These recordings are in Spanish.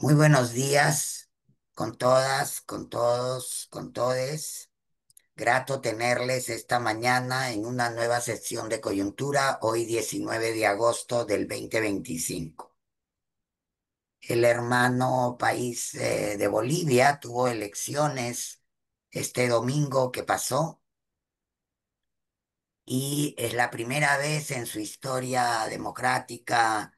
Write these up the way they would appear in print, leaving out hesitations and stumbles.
Muy buenos días con todas, con todos, con todes. Grato tenerles esta mañana en una nueva sesión de coyuntura, hoy 19 de agosto del 2025. El hermano país de Bolivia tuvo elecciones este domingo que pasó y es la primera vez en su historia democrática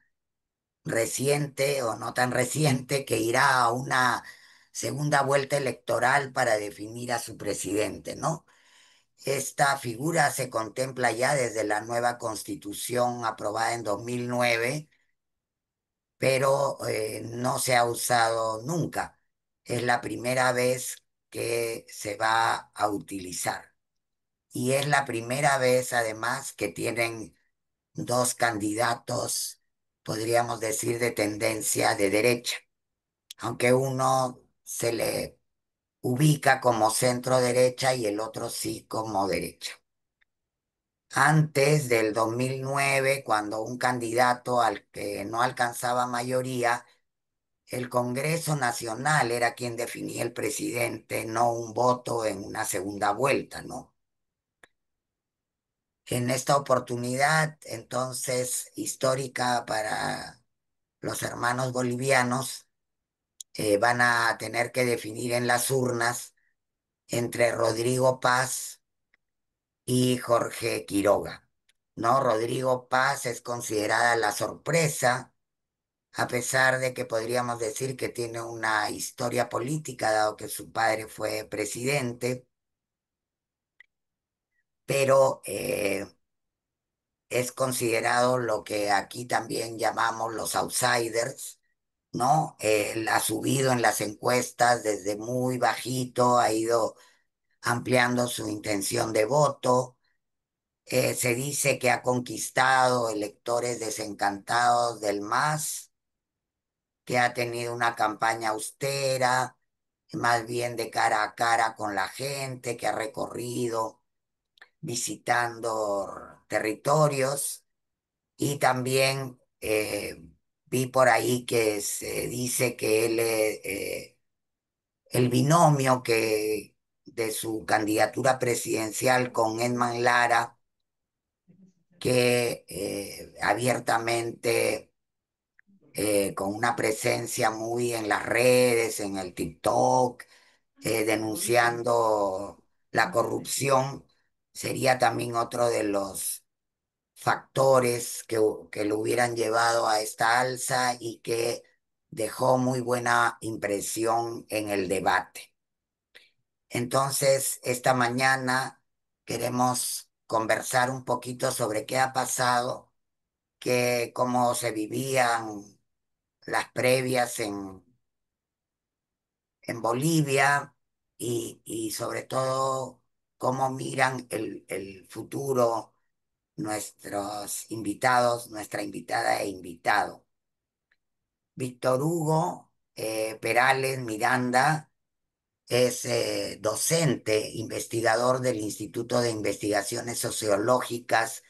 reciente o no tan reciente que irá a una segunda vuelta electoral para definir a su presidente, ¿no? Esta figura se contempla ya desde la nueva constitución aprobada en 2009, pero no se ha usado nunca. Es la primera vez que se va a utilizar. Y es la primera vez, además, que tienen dos candidatos, podríamos decir, de tendencia de derecha, aunque uno se le ubica como centro derecha y el otro sí como derecha. Antes del 2009, cuando un candidato al que no alcanzaba mayoría, el Congreso Nacional era quien definía el presidente, no un voto en una segunda vuelta, ¿no? En esta oportunidad, entonces, histórica para los hermanos bolivianos, van a tener que definir en las urnas entre Rodrigo Paz y Jorge Quiroga. ¿No? Rodrigo Paz es considerada la sorpresa, a pesar de que podríamos decir que tiene una historia política, dado que su padre fue presidente, pero es considerado lo que aquí también llamamos los outsiders, ¿no? Él ha subido en las encuestas desde muy bajito, ha ido ampliando su intención de voto. Se dice que ha conquistado electores desencantados del MAS, que ha tenido una campaña austera, más bien de cara a cara con la gente, que ha recorrido visitando territorios y también vi por ahí que se dice que el binomio que de su candidatura presidencial con Edman Lara, que abiertamente, con una presencia muy en las redes, en el TikTok, denunciando la corrupción, sería también otro de los factores que lo hubieran llevado a esta alza y que dejó muy buena impresión en el debate. Entonces, esta mañana queremos conversar un poquito sobre qué ha pasado, cómo se vivían las previas en Bolivia y sobre todo cómo miran el futuro nuestros invitados, nuestra invitada e invitado. Víctor Hugo Perales Miranda es docente, investigador del Instituto de Investigaciones Sociológicas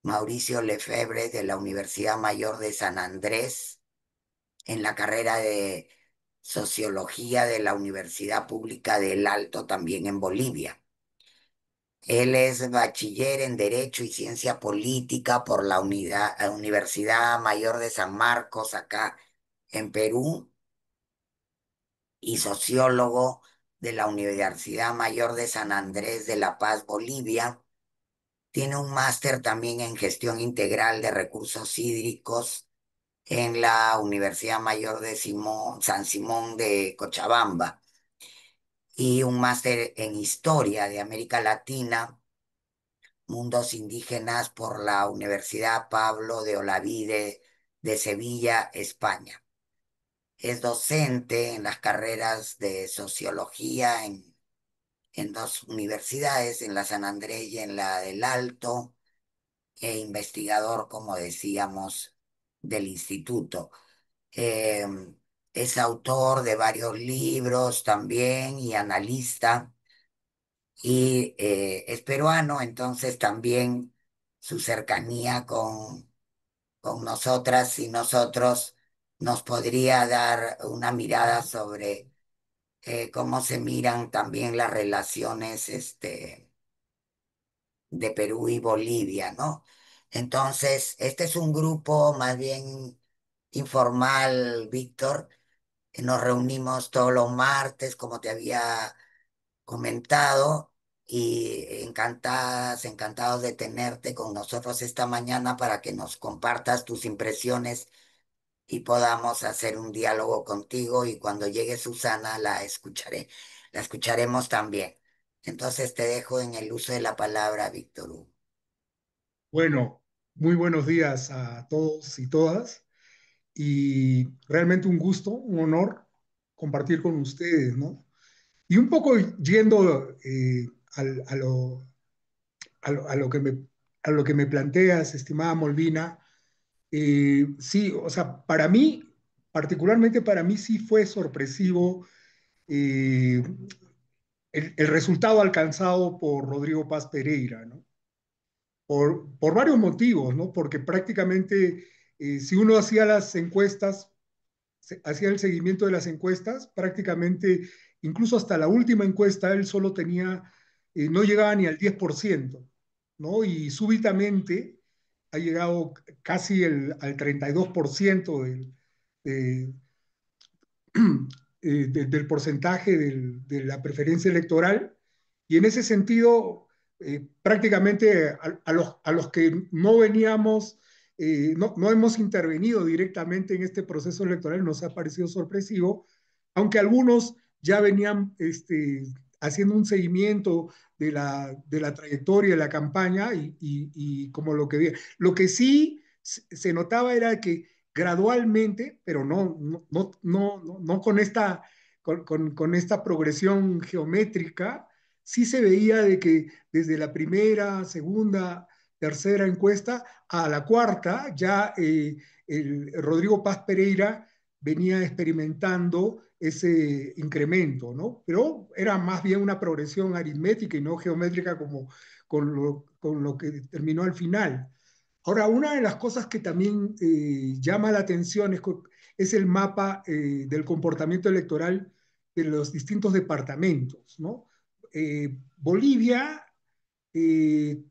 Mauricio Lefebvre de la Universidad Mayor de San Andrés, en la carrera de Sociología de la Universidad Pública del Alto, también en Bolivia. Él es bachiller en Derecho y Ciencia Política por la Universidad Mayor de San Marcos, acá en Perú, y sociólogo de la Universidad Mayor de San Andrés de La Paz, Bolivia. Tiene un máster también en Gestión Integral de Recursos Hídricos en la Universidad Mayor de San Simón de Cochabamba y un máster en Historia de América Latina, Mundos Indígenas por la Universidad Pablo de Olavide de Sevilla, España. Es docente en las carreras de Sociología en dos universidades, en la San Andrés y en la del Alto, e investigador, como decíamos, del instituto. Eh, es autor de varios libros también y analista, y es peruano, entonces también su cercanía con nosotras y nosotros nos podría dar una mirada sobre cómo se miran también las relaciones de Perú y Bolivia, ¿no? Entonces, este es un grupo más bien informal, Víctor. Nos reunimos todos los martes, como te había comentado, y encantados de tenerte con nosotros esta mañana para que nos compartas tus impresiones y podamos hacer un diálogo contigo, y cuando llegue Susana la escucharemos también. Entonces te dejo en el uso de la palabra, Víctor Hugo. Bueno, muy buenos días a todos y todas y realmente un gusto, un honor compartir con ustedes, ¿no? Y un poco yendo al- a, lo, a lo que a lo que me planteas, estimada Molvina, sí, o sea, para mí, particularmente para mí sí fue sorpresivo eh, el resultado alcanzado por Rodrigo Paz Pereira, ¿no? Por varios motivos, ¿no? Porque prácticamente si uno hacía las encuestas, hacía el seguimiento de las encuestas, prácticamente, incluso hasta la última encuesta, él solo tenía, no llegaba ni al 10%, ¿no? Y súbitamente ha llegado casi al 32% de, del porcentaje de la preferencia electoral. Y en ese sentido, prácticamente a los que no veníamos, no hemos intervenido directamente en este proceso electoral, nos ha parecido sorpresivo, aunque algunos ya venían haciendo un seguimiento de la trayectoria de la campaña y como lo que sí se notaba era que gradualmente, pero no con con esta progresión geométrica, sí se veía de que desde la primera, segunda, tercera encuesta a la cuarta, ya el Rodrigo Paz Pereira venía experimentando ese incremento, ¿no? Pero era más bien una progresión aritmética y no geométrica como con lo que terminó al final. Ahora, una de las cosas que también llama la atención es el mapa del comportamiento electoral de los distintos departamentos, ¿no? Bolivia eh,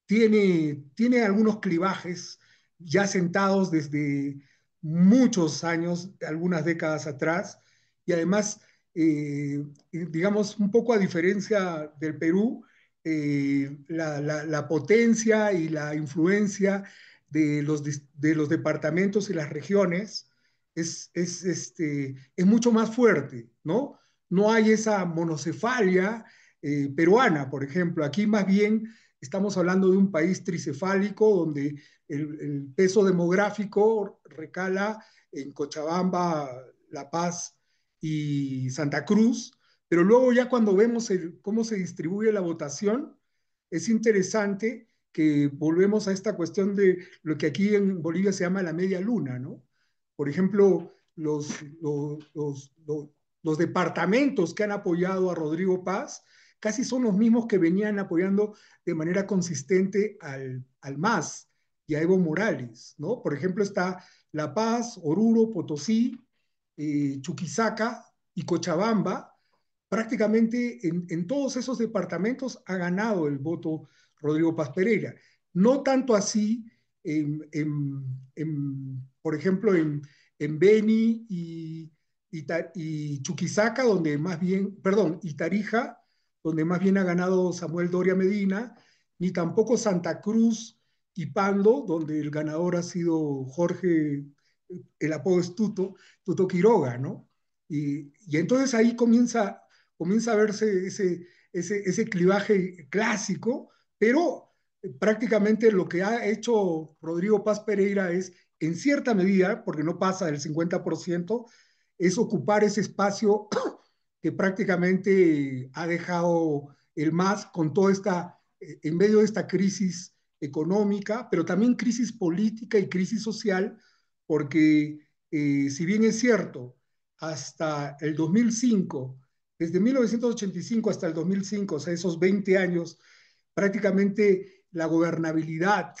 tiene algunos clivajes ya sentados desde muchos años, algunas décadas atrás, y además, digamos, un poco a diferencia del Perú, la potencia y la influencia de los departamentos y las regiones es mucho más fuerte, ¿no? No hay esa monocefalia peruana, por ejemplo. Aquí más bien estamos hablando de un país tricefálico donde el peso demográfico recala en Cochabamba, La Paz y Santa Cruz, pero luego ya cuando vemos cómo se distribuye la votación, es interesante que volvemos a esta cuestión de lo que aquí en Bolivia se llama la media luna, ¿no? Por ejemplo, los departamentos que han apoyado a Rodrigo Paz casi son los mismos que venían apoyando de manera consistente al MAS y a Evo Morales, ¿no? Por ejemplo, está La Paz, Oruro, Potosí, Chuquisaca y Cochabamba. Prácticamente en todos esos departamentos ha ganado el voto Rodrigo Paz Pereira. No tanto así, por ejemplo, en Beni y Chuquisaca, donde más bien, perdón, y Tarija, donde más bien ha ganado Samuel Doria Medina, ni tampoco Santa Cruz y Pando, donde el ganador ha sido Jorge, el apodo es Tuto Quiroga, ¿no? Y entonces ahí comienza a verse ese clivaje clásico, pero prácticamente lo que ha hecho Rodrigo Paz Pereira es, en cierta medida, porque no pasa del 50%, es ocupar ese espacio que prácticamente ha dejado el MAS con toda en medio de esta crisis económica, pero también crisis política y crisis social, porque si bien es cierto, hasta el 2005, desde 1985 hasta el 2005, o sea, esos 20 años, prácticamente la gobernabilidad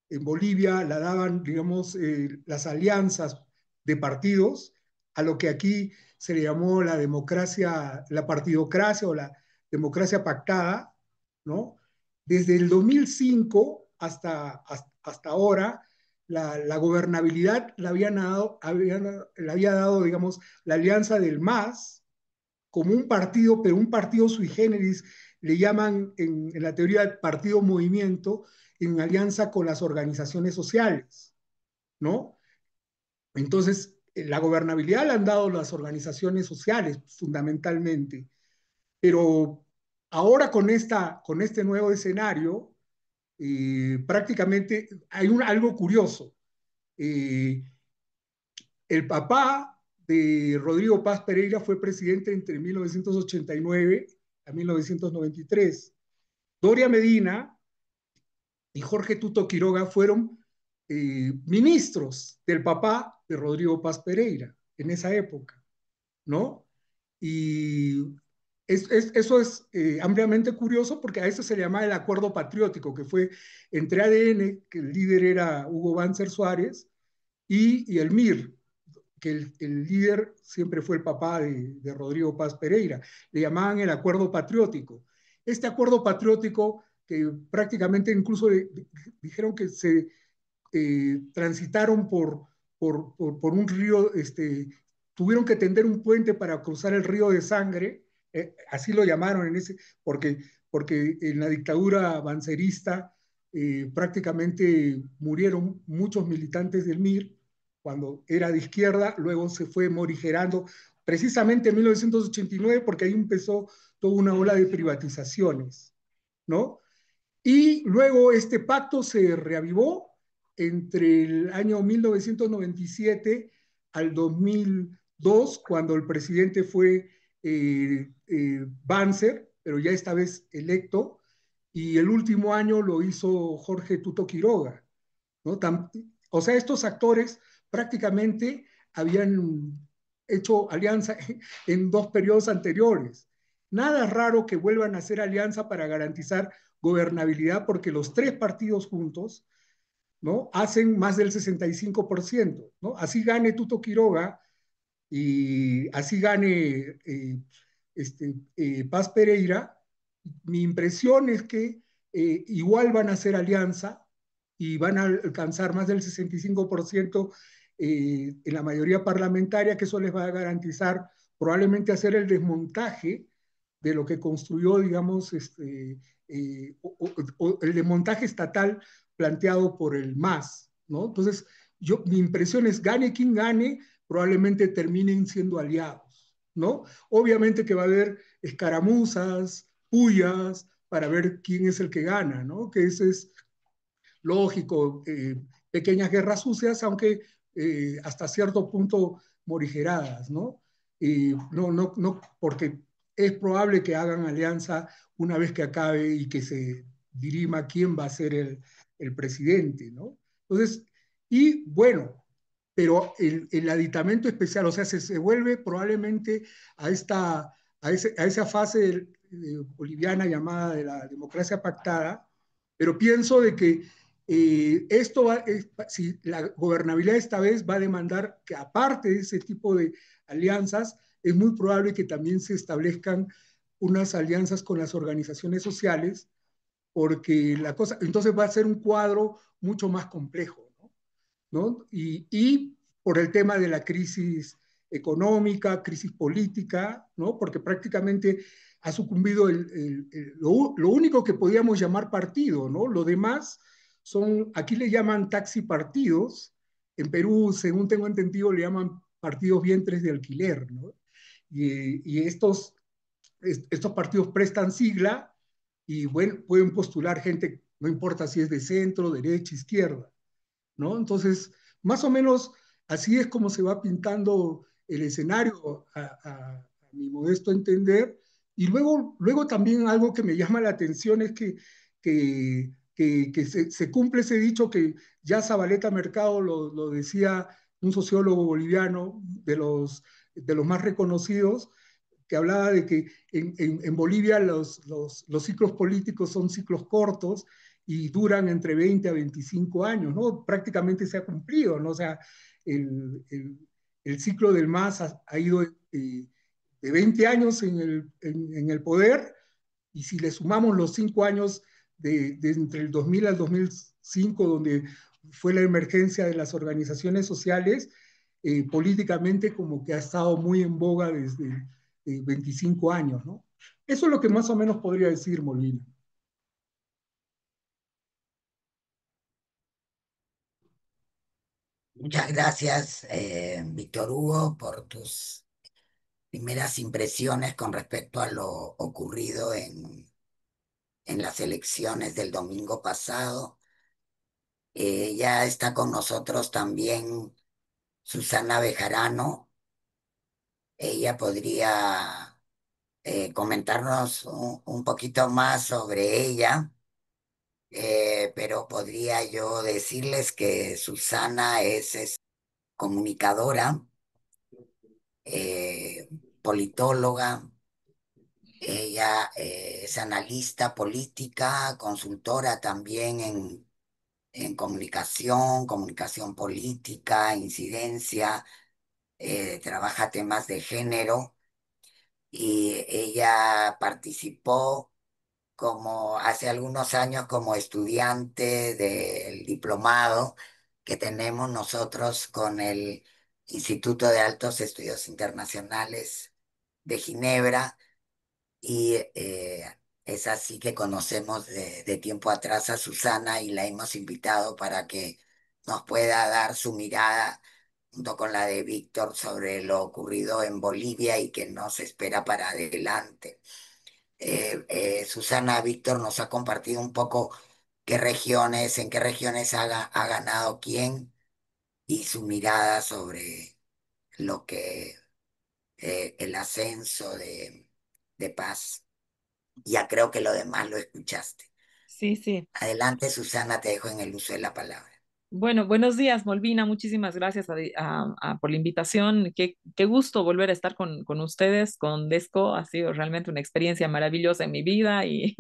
en Bolivia la daban, digamos, las alianzas de partidos, a lo que aquí se le llamó la democracia, la partidocracia o la democracia pactada, ¿no? Desde el 2005 hasta ahora, la gobernabilidad la había dado, digamos, la alianza del MAS como un partido, pero un partido sui generis, le llaman en la teoría del partido movimiento, en alianza con las organizaciones sociales, ¿no? Entonces, la gobernabilidad la han dado las organizaciones sociales fundamentalmente, pero ahora con este nuevo escenario, prácticamente hay algo curioso. Eh, el papá de Rodrigo Paz Pereira fue presidente entre 1989 a 1993. Doria Medina y Jorge Tuto Quiroga fueron ministros del papá de Rodrigo Paz Pereira en esa época, ¿no? Y eso es ampliamente curioso porque a eso se le llama el acuerdo patriótico, que fue entre ADN, que el líder era Hugo Banzer Suárez, y el MIR, que el líder siempre fue el papá de Rodrigo Paz Pereira. Le llamaban el acuerdo patriótico. Este acuerdo patriótico, que prácticamente incluso dijeron que se transitaron por un río, tuvieron que tender un puente para cruzar el río de sangre, así lo llamaron porque en la dictadura bancerista prácticamente murieron muchos militantes del MIR cuando era de izquierda, luego se fue morigerando precisamente en 1989 porque ahí empezó toda una ola de privatizaciones, ¿no? Y luego este pacto se reavivó entre el año 1997 al 2002, cuando el presidente fue Banzer, pero ya esta vez electo, y el último año lo hizo Jorge Tuto Quiroga, ¿no? O sea, estos actores prácticamente habían hecho alianza en dos periodos anteriores. Nada raro que vuelvan a hacer alianza para garantizar gobernabilidad porque los tres partidos juntos, ¿no? Hacen más del 65%, ¿no? Así gane Tuto Quiroga y así gane Paz Pereira, mi impresión es que igual van a hacer alianza y van a alcanzar más del 65% en la mayoría parlamentaria, que eso les va a garantizar probablemente hacer el desmontaje de lo que construyó, digamos, o el desmontaje estatal planteado por el MAS, ¿no? Entonces, mi impresión es, gane quien gane, probablemente terminen siendo aliados, ¿no? Obviamente que va a haber escaramuzas, pullas, para ver quién es el que gana, ¿no? Que ese es lógico, pequeñas guerras sucias, aunque hasta cierto punto morigeradas, ¿no? No, porque es probable que hagan alianza una vez que acabe y que se dirima quién va a ser el presidente, ¿no? Entonces, y bueno, pero el aditamento especial, o sea, se vuelve probablemente a esa fase boliviana llamada de la democracia pactada, pero pienso de que si la gobernabilidad esta vez va a demandar que aparte de ese tipo de alianzas, es muy probable que también se establezcan unas alianzas con las organizaciones sociales, porque la cosa, entonces va a ser un cuadro mucho más complejo, ¿no? ¿No? Y por el tema de la crisis económica, crisis política, ¿no? Porque prácticamente ha sucumbido lo único que podíamos llamar partido, ¿no? Lo demás son, aquí le llaman taxi partidos, en Perú, según tengo entendido, le llaman partidos vientres de alquiler, ¿no? Y estos partidos prestan sigla y bueno, pueden postular gente, no importa si es de centro, derecha, izquierda, ¿no? Entonces, más o menos así es como se va pintando el escenario a mi modesto entender. Y luego también algo que me llama la atención es que se cumple ese dicho que ya Zabaleta Mercado lo decía un sociólogo boliviano de los más reconocidos, que hablaba de que en Bolivia los ciclos políticos son ciclos cortos y duran entre 20 a 25 años, ¿no? Prácticamente se ha cumplido, ¿no? O sea, el, el, el ciclo del MAS ha ido de 20 años en el poder, y si le sumamos los 5 años de entre el 2000 al 2005, donde fue la emergencia de las organizaciones sociales, políticamente como que ha estado muy en boga desde 25 años, ¿no? Eso es lo que más o menos podría decir Molina. Muchas gracias, Víctor Hugo, por tus primeras impresiones con respecto a lo ocurrido en las elecciones del domingo pasado. Ya está con nosotros también Susana Bejarano. Ella podría comentarnos un poquito más sobre ella, pero podría yo decirles que Susana es comunicadora, eh, politóloga. Ella es analista política, consultora también en comunicación, comunicación política, incidencia, trabaja temas de género, y ella participó como hace algunos años como estudiante del diplomado que tenemos nosotros con el Instituto de Altos Estudios Internacionales de Ginebra. Y es así que conocemos de tiempo atrás a Susana y la hemos invitado para que nos pueda dar su mirada junto con la de Víctor sobre lo ocurrido en Bolivia y que nos espera para adelante. Susana, Víctor nos ha compartido un poco en qué regiones ha ganado quién, y su mirada sobre lo que el ascenso de Paz. Ya creo que lo demás lo escuchaste. Sí, sí. Adelante, Susana, te dejo en el uso de la palabra. Bueno, buenos días, Molvina. Muchísimas gracias por la invitación. Qué gusto volver a estar con ustedes, con Desco. Ha sido realmente una experiencia maravillosa en mi vida y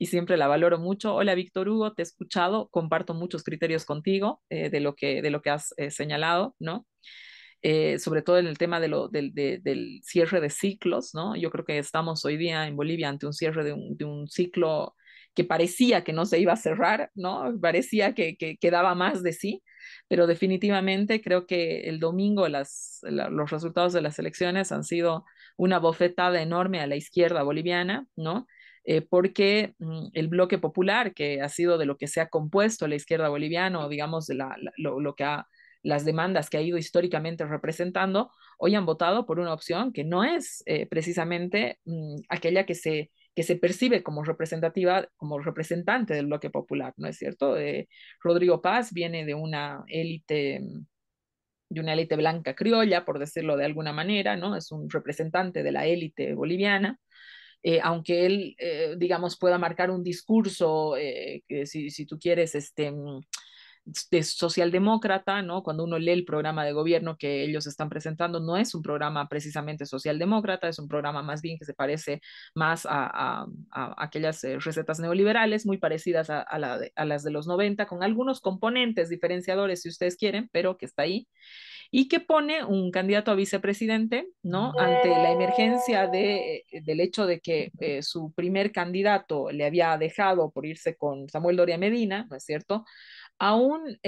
siempre la valoro mucho. Hola, Víctor Hugo, te he escuchado, comparto muchos criterios contigo de lo que has señalado, ¿no? Sobre todo en el tema del cierre de ciclos, ¿no? Yo creo que estamos hoy día en Bolivia ante un cierre de un ciclo que parecía que no se iba a cerrar, ¿no? Parecía que daba más de sí, pero definitivamente creo que el domingo los resultados de las elecciones han sido una bofetada enorme a la izquierda boliviana, ¿no? Porque el bloque popular, que ha sido de lo que se ha compuesto la izquierda boliviana, o digamos lo que ha las demandas que ha ido históricamente representando, hoy han votado por una opción que no es precisamente aquella que se percibe como representativa, como representante del bloque popular, ¿no es cierto? Rodrigo Paz viene de una élite blanca criolla, por decirlo de alguna manera, ¿no? Es un representante de la élite boliviana, aunque él, digamos, pueda marcar un discurso, que si tú quieres, de socialdemócrata, ¿no? Cuando uno lee el programa de gobierno que ellos están presentando, no es un programa precisamente socialdemócrata, es un programa más bien que se parece más a aquellas recetas neoliberales, muy parecidas a las de los 90, con algunos componentes diferenciadores, si ustedes quieren, pero que está ahí y que pone un candidato a vicepresidente, ¿no? Ante la emergencia del hecho de que su primer candidato le había dejado por irse con Samuel Doria Medina, ¿no es cierto? A un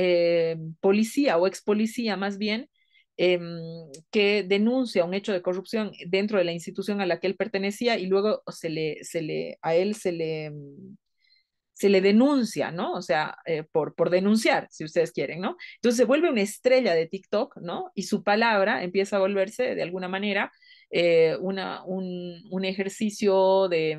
policía o ex policía más bien, eh, que denuncia un hecho de corrupción dentro de la institución a la que él pertenecía y luego a él se le denuncia, ¿no? O sea, por denunciar, si ustedes quieren, ¿no? Entonces se vuelve una estrella de TikTok, ¿no? Y su palabra empieza a volverse, de alguna manera, un ejercicio de,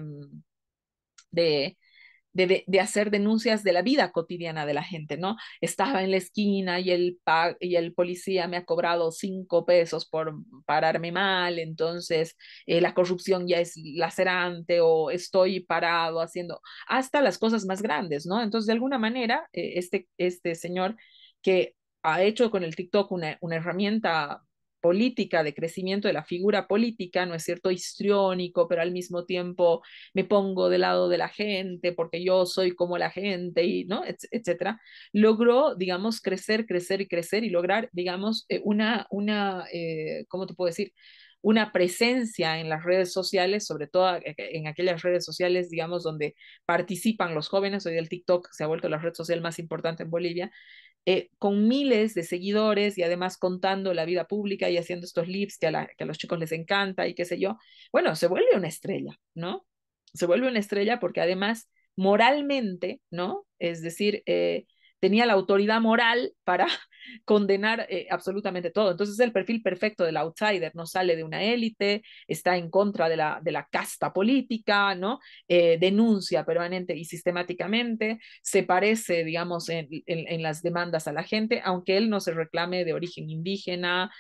de hacer denuncias de la vida cotidiana de la gente, ¿no? Estaba en la esquina y el policía me ha cobrado 5 pesos por pararme mal, entonces la corrupción ya es lacerante o estoy parado haciendo hasta las cosas más grandes, ¿no? Entonces, de alguna manera, este señor que ha hecho con el TikTok una herramienta política, de crecimiento de la figura política, ¿no es cierto?, histriónico, pero al mismo tiempo me pongo del lado de la gente porque yo soy como la gente, y, ¿no?, etcétera, logró, digamos, crecer, crecer y crecer y lograr, digamos, ¿cómo te puedo decir? Una presencia en las redes sociales, sobre todo en aquellas redes sociales, digamos, donde participan los jóvenes. Hoy el TikTok se ha vuelto la red social más importante en Bolivia, con miles de seguidores y además contando la vida pública y haciendo estos lives que a los chicos les encanta y qué sé yo. Bueno, se vuelve una estrella, ¿no? Se vuelve una estrella porque además moralmente, ¿no? Es decir, tenía la autoridad moral para condenar absolutamente todo. Entonces es el perfil perfecto del outsider, no sale de una élite, está en contra de la casta política, ¿no? Denuncia permanente y sistemáticamente, se parece, digamos, en las demandas a la gente, aunque él no se reclame de origen indígena,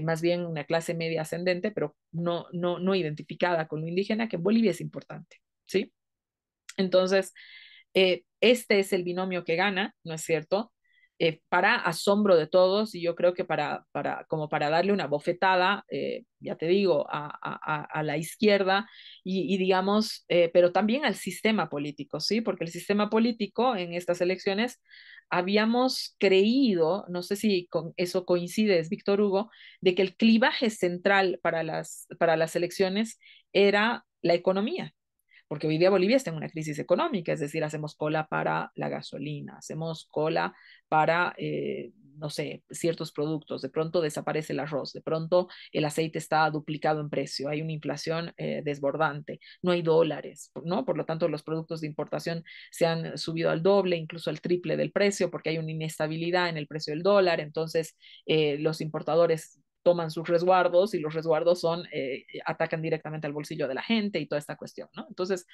más bien una clase media ascendente, pero no identificada con lo indígena, que en Bolivia es importante, ¿sí? Entonces, este es el binomio que gana, ¿no es cierto? Para asombro de todos, y yo creo que como para darle una bofetada, ya te digo, a la izquierda y digamos, pero también al sistema político, ¿sí? Porque el sistema político en estas elecciones habíamos creído, no sé si con eso coincides, Víctor Hugo, de que el clivaje central para las elecciones era la economía, porque hoy día Bolivia está en una crisis económica, es decir, hacemos cola para la gasolina, hacemos cola para, no sé, ciertos productos, de pronto desaparece el arroz, de pronto el aceite está duplicado en precio, hay una inflación desbordante, no hay dólares, ¿no? Por lo tanto, los productos de importación se han subido al doble, incluso al triple del precio, porque hay una inestabilidad en el precio del dólar, entonces los importadores toman sus resguardos y los resguardos atacan directamente al bolsillo de la gente y toda esta cuestión, ¿no? Entonces,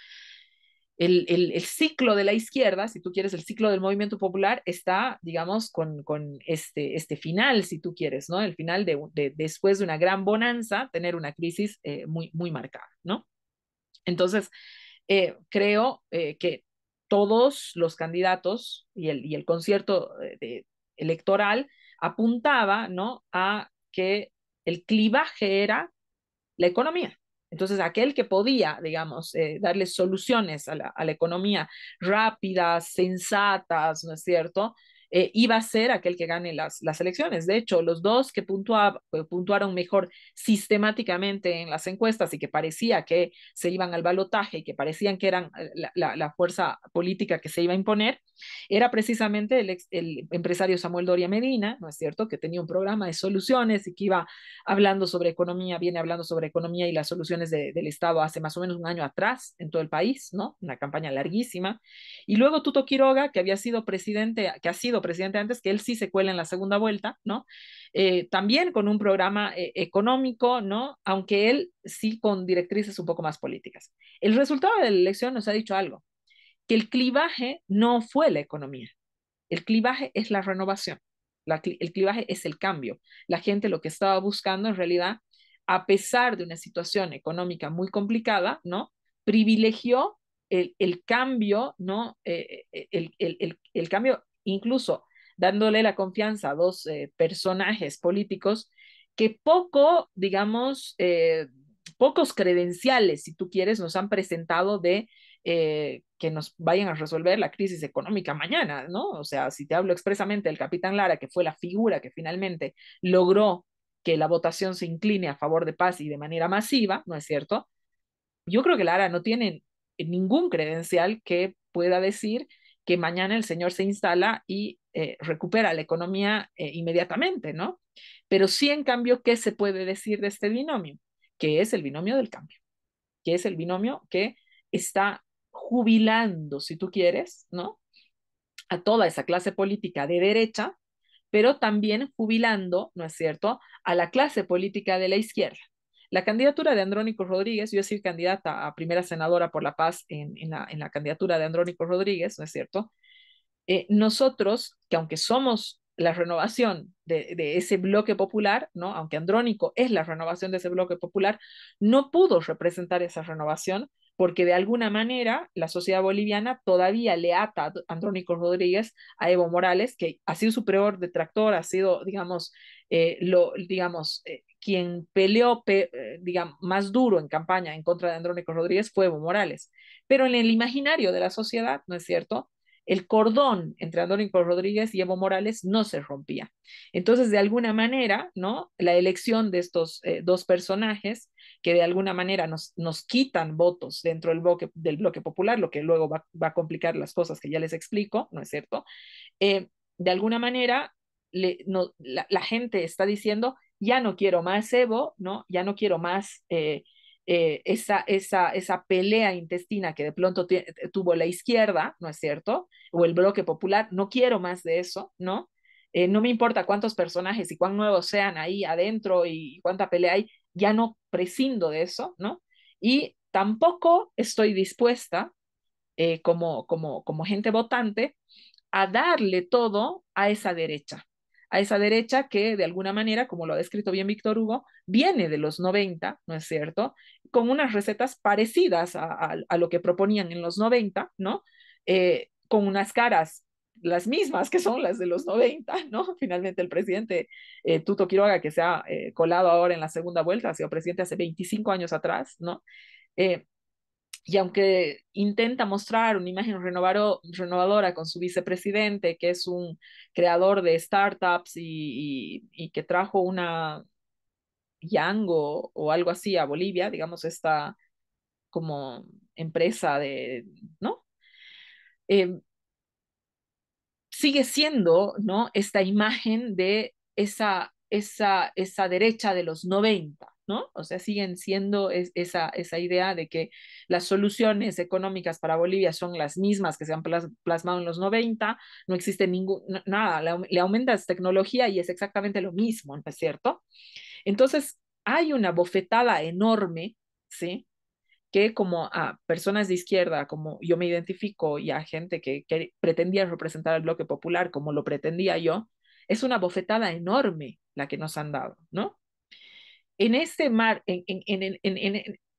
el ciclo de la izquierda, si tú quieres, el ciclo del movimiento popular está, digamos, con este final, si tú quieres, ¿no? El final después de una gran bonanza, tener una crisis muy, muy marcada, ¿no? Entonces, creo que todos los candidatos y el concierto electoral apuntaba, ¿no?, a que el clivaje era la economía. Entonces, aquel que podía, digamos, darle soluciones a la economía rápidas, sensatas, ¿no es cierto? Iba a ser aquel que gane las elecciones. De hecho, los dos que puntuaron mejor sistemáticamente en las encuestas y que parecía que se iban al balotaje y que parecían que eran la fuerza política que se iba a imponer, era precisamente el empresario Samuel Doria Medina, ¿no es cierto?, que tenía un programa de soluciones y que iba hablando sobre economía, viene hablando sobre economía y las soluciones del Estado hace más o menos un año atrás en todo el país, ¿no? Una campaña larguísima. Y luego Tuto Quiroga, que había sido presidente, que ha sido presidente antes, que él sí se cuela en la segunda vuelta, ¿no? También con un programa económico, ¿no? Aunque él sí con directrices un poco más políticas. El resultado de la elección nos ha dicho algo, que el clivaje no fue la economía, el clivaje es la renovación, el clivaje es el cambio. La gente lo que estaba buscando en realidad, a pesar de una situación económica muy complicada, ¿no?, privilegió el cambio, ¿no? El cambio, incluso dándole la confianza a dos personajes políticos que digamos, pocos credenciales, si tú quieres, nos han presentado de que nos vayan a resolver la crisis económica mañana, ¿no? O sea, si te hablo expresamente del capitán Lara, que fue la figura que finalmente logró que la votación se incline a favor de Paz y de manera masiva, ¿no es cierto? Yo creo que Lara no tiene ningún credencial que pueda decir que mañana el señor se instala y recupera la economía inmediatamente, ¿no? Pero sí, en cambio, ¿qué se puede decir de este binomio? Que es el binomio del cambio, que es el binomio que está jubilando, si tú quieres, ¿no?, a toda esa clase política de derecha, pero también jubilando, ¿no es cierto?, a la clase política de la izquierda. La candidatura de Andrónico Rodríguez, yo he sido candidata a primera senadora por la paz en la candidatura de Andrónico Rodríguez, ¿no es cierto? Nosotros, que aunque somos la renovación de ese bloque popular, ¿no?, aunque Andrónico es la renovación de ese bloque popular, no pudo representar esa renovación porque de alguna manera la sociedad boliviana todavía le ata a Andrónico Rodríguez a Evo Morales, que ha sido su peor detractor, ha sido, digamos, quien peleó, digamos, más duro en campaña en contra de Andrónico Rodríguez fue Evo Morales. Pero en el imaginario de la sociedad, ¿no es cierto? El cordón entre Andrónico Rodríguez y Evo Morales no se rompía. Entonces, de alguna manera, ¿no? La elección de estos dos personajes que de alguna manera nos quitan votos dentro del bloque popular, lo que luego va a complicar las cosas que ya les explico, ¿no es cierto? De alguna manera la gente está diciendo, ya no quiero más Evo, ¿no? Ya no quiero más esa pelea intestina que de pronto tuvo la izquierda, ¿no es cierto? O el bloque popular, no quiero más de eso, ¿no? No me importa cuántos personajes y cuán nuevos sean ahí adentro y cuánta pelea hay, ya no prescindo de eso, ¿no? Y tampoco estoy dispuesta, como gente votante, a darle todo a esa derecha que de alguna manera, como lo ha descrito bien Víctor Hugo, viene de los 90, ¿no es cierto? Con unas recetas parecidas a lo que proponían en los 90, ¿no? Con unas caras las mismas que son las de los 90, ¿no? Finalmente el presidente Tuto Quiroga, que se ha colado ahora en la segunda vuelta, ha sido presidente hace 25 años atrás, ¿no? Eh, y aunque intenta mostrar una imagen renovadora con su vicepresidente, que es un creador de startups y que trajo una Yango o algo así a Bolivia, digamos, esta como empresa ¿no? Eh, sigue siendo, ¿no? Esta imagen de esa derecha de los 90, ¿no? O sea, siguen siendo esa idea de que las soluciones económicas para Bolivia son las mismas que se han plasmado en los 90, no existe nada, le aumentas tecnología y es exactamente lo mismo, ¿no es cierto? Entonces, hay una bofetada enorme, ¿sí? Que como a personas de izquierda, como yo me identifico, y a gente que pretendía representar al bloque popular como lo pretendía yo, es una bofetada enorme la que nos han dado, ¿no? En este mar,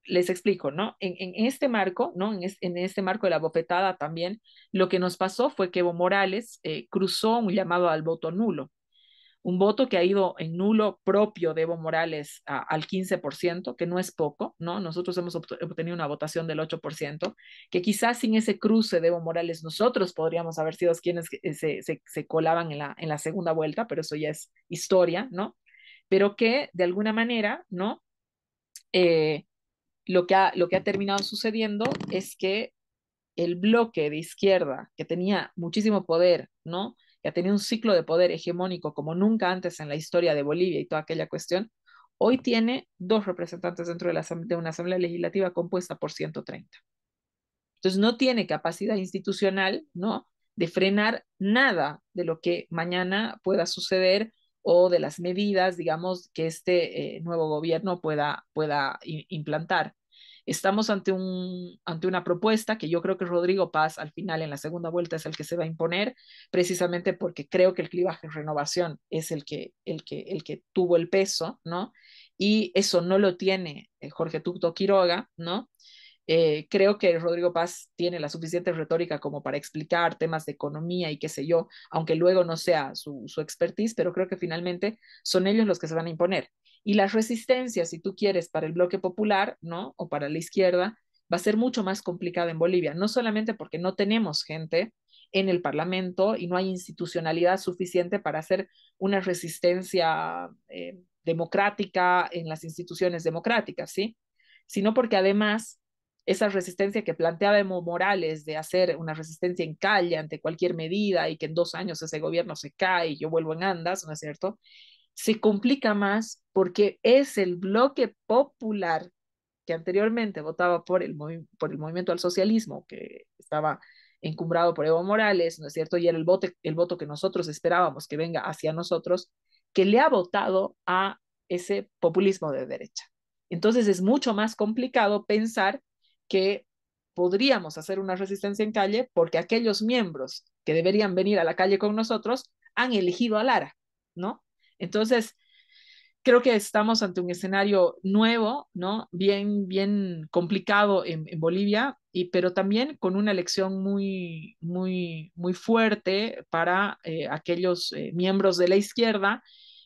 les explico, ¿no? En este marco, ¿no? En este marco de la bofetada también, lo que nos pasó fue que Evo Morales cruzó un llamado al voto nulo, un voto que ha ido en nulo propio de Evo Morales al 15%, que no es poco, ¿no? Nosotros hemos obtenido una votación del 8%, que quizás sin ese cruce de Evo Morales nosotros podríamos haber sido quienes se colaban en la segunda vuelta, pero eso ya es historia, ¿no? Pero que de alguna manera, ¿no? Eh, lo que ha terminado sucediendo es que el bloque de izquierda, que tenía muchísimo poder, ¿no? Que tenía un ciclo de poder hegemónico como nunca antes en la historia de Bolivia y toda aquella cuestión, hoy tiene dos representantes dentro de una asamblea legislativa compuesta por 130. Entonces no tiene capacidad institucional, ¿no? De frenar nada de lo que mañana pueda suceder o de las medidas, digamos, que este nuevo gobierno pueda implantar. Estamos ante una propuesta que yo creo que Rodrigo Paz al final en la segunda vuelta es el que se va a imponer, precisamente porque creo que el clivaje en renovación es el que tuvo el peso, ¿no? Y eso no lo tiene Jorge Tuto Quiroga, ¿no? Creo que Rodrigo Paz tiene la suficiente retórica como para explicar temas de economía y qué sé yo, aunque luego no sea su expertise, pero creo que finalmente son ellos los que se van a imponer. Y la resistencia, si tú quieres, para el bloque popular, ¿no? O para la izquierda, va a ser mucho más complicada en Bolivia, no solamente porque no tenemos gente en el Parlamento y no hay institucionalidad suficiente para hacer una resistencia democrática en las instituciones democráticas, ¿sí? Sino porque además esa resistencia que planteaba Evo Morales de hacer una resistencia en calle ante cualquier medida y que en 2 años ese gobierno se cae y yo vuelvo en andas, ¿no es cierto? Se complica más porque es el bloque popular que anteriormente votaba por el movimiento al socialismo, que estaba encumbrado por Evo Morales, ¿no es cierto? Y era el voto que nosotros esperábamos que venga hacia nosotros, que le ha votado a ese populismo de derecha. Entonces es mucho más complicado pensar que podríamos hacer una resistencia en calle porque aquellos miembros que deberían venir a la calle con nosotros han elegido a Lara, ¿no? Entonces, creo que estamos ante un escenario nuevo, ¿no? Bien complicado en Bolivia, pero también con una elección muy fuerte para aquellos miembros de la izquierda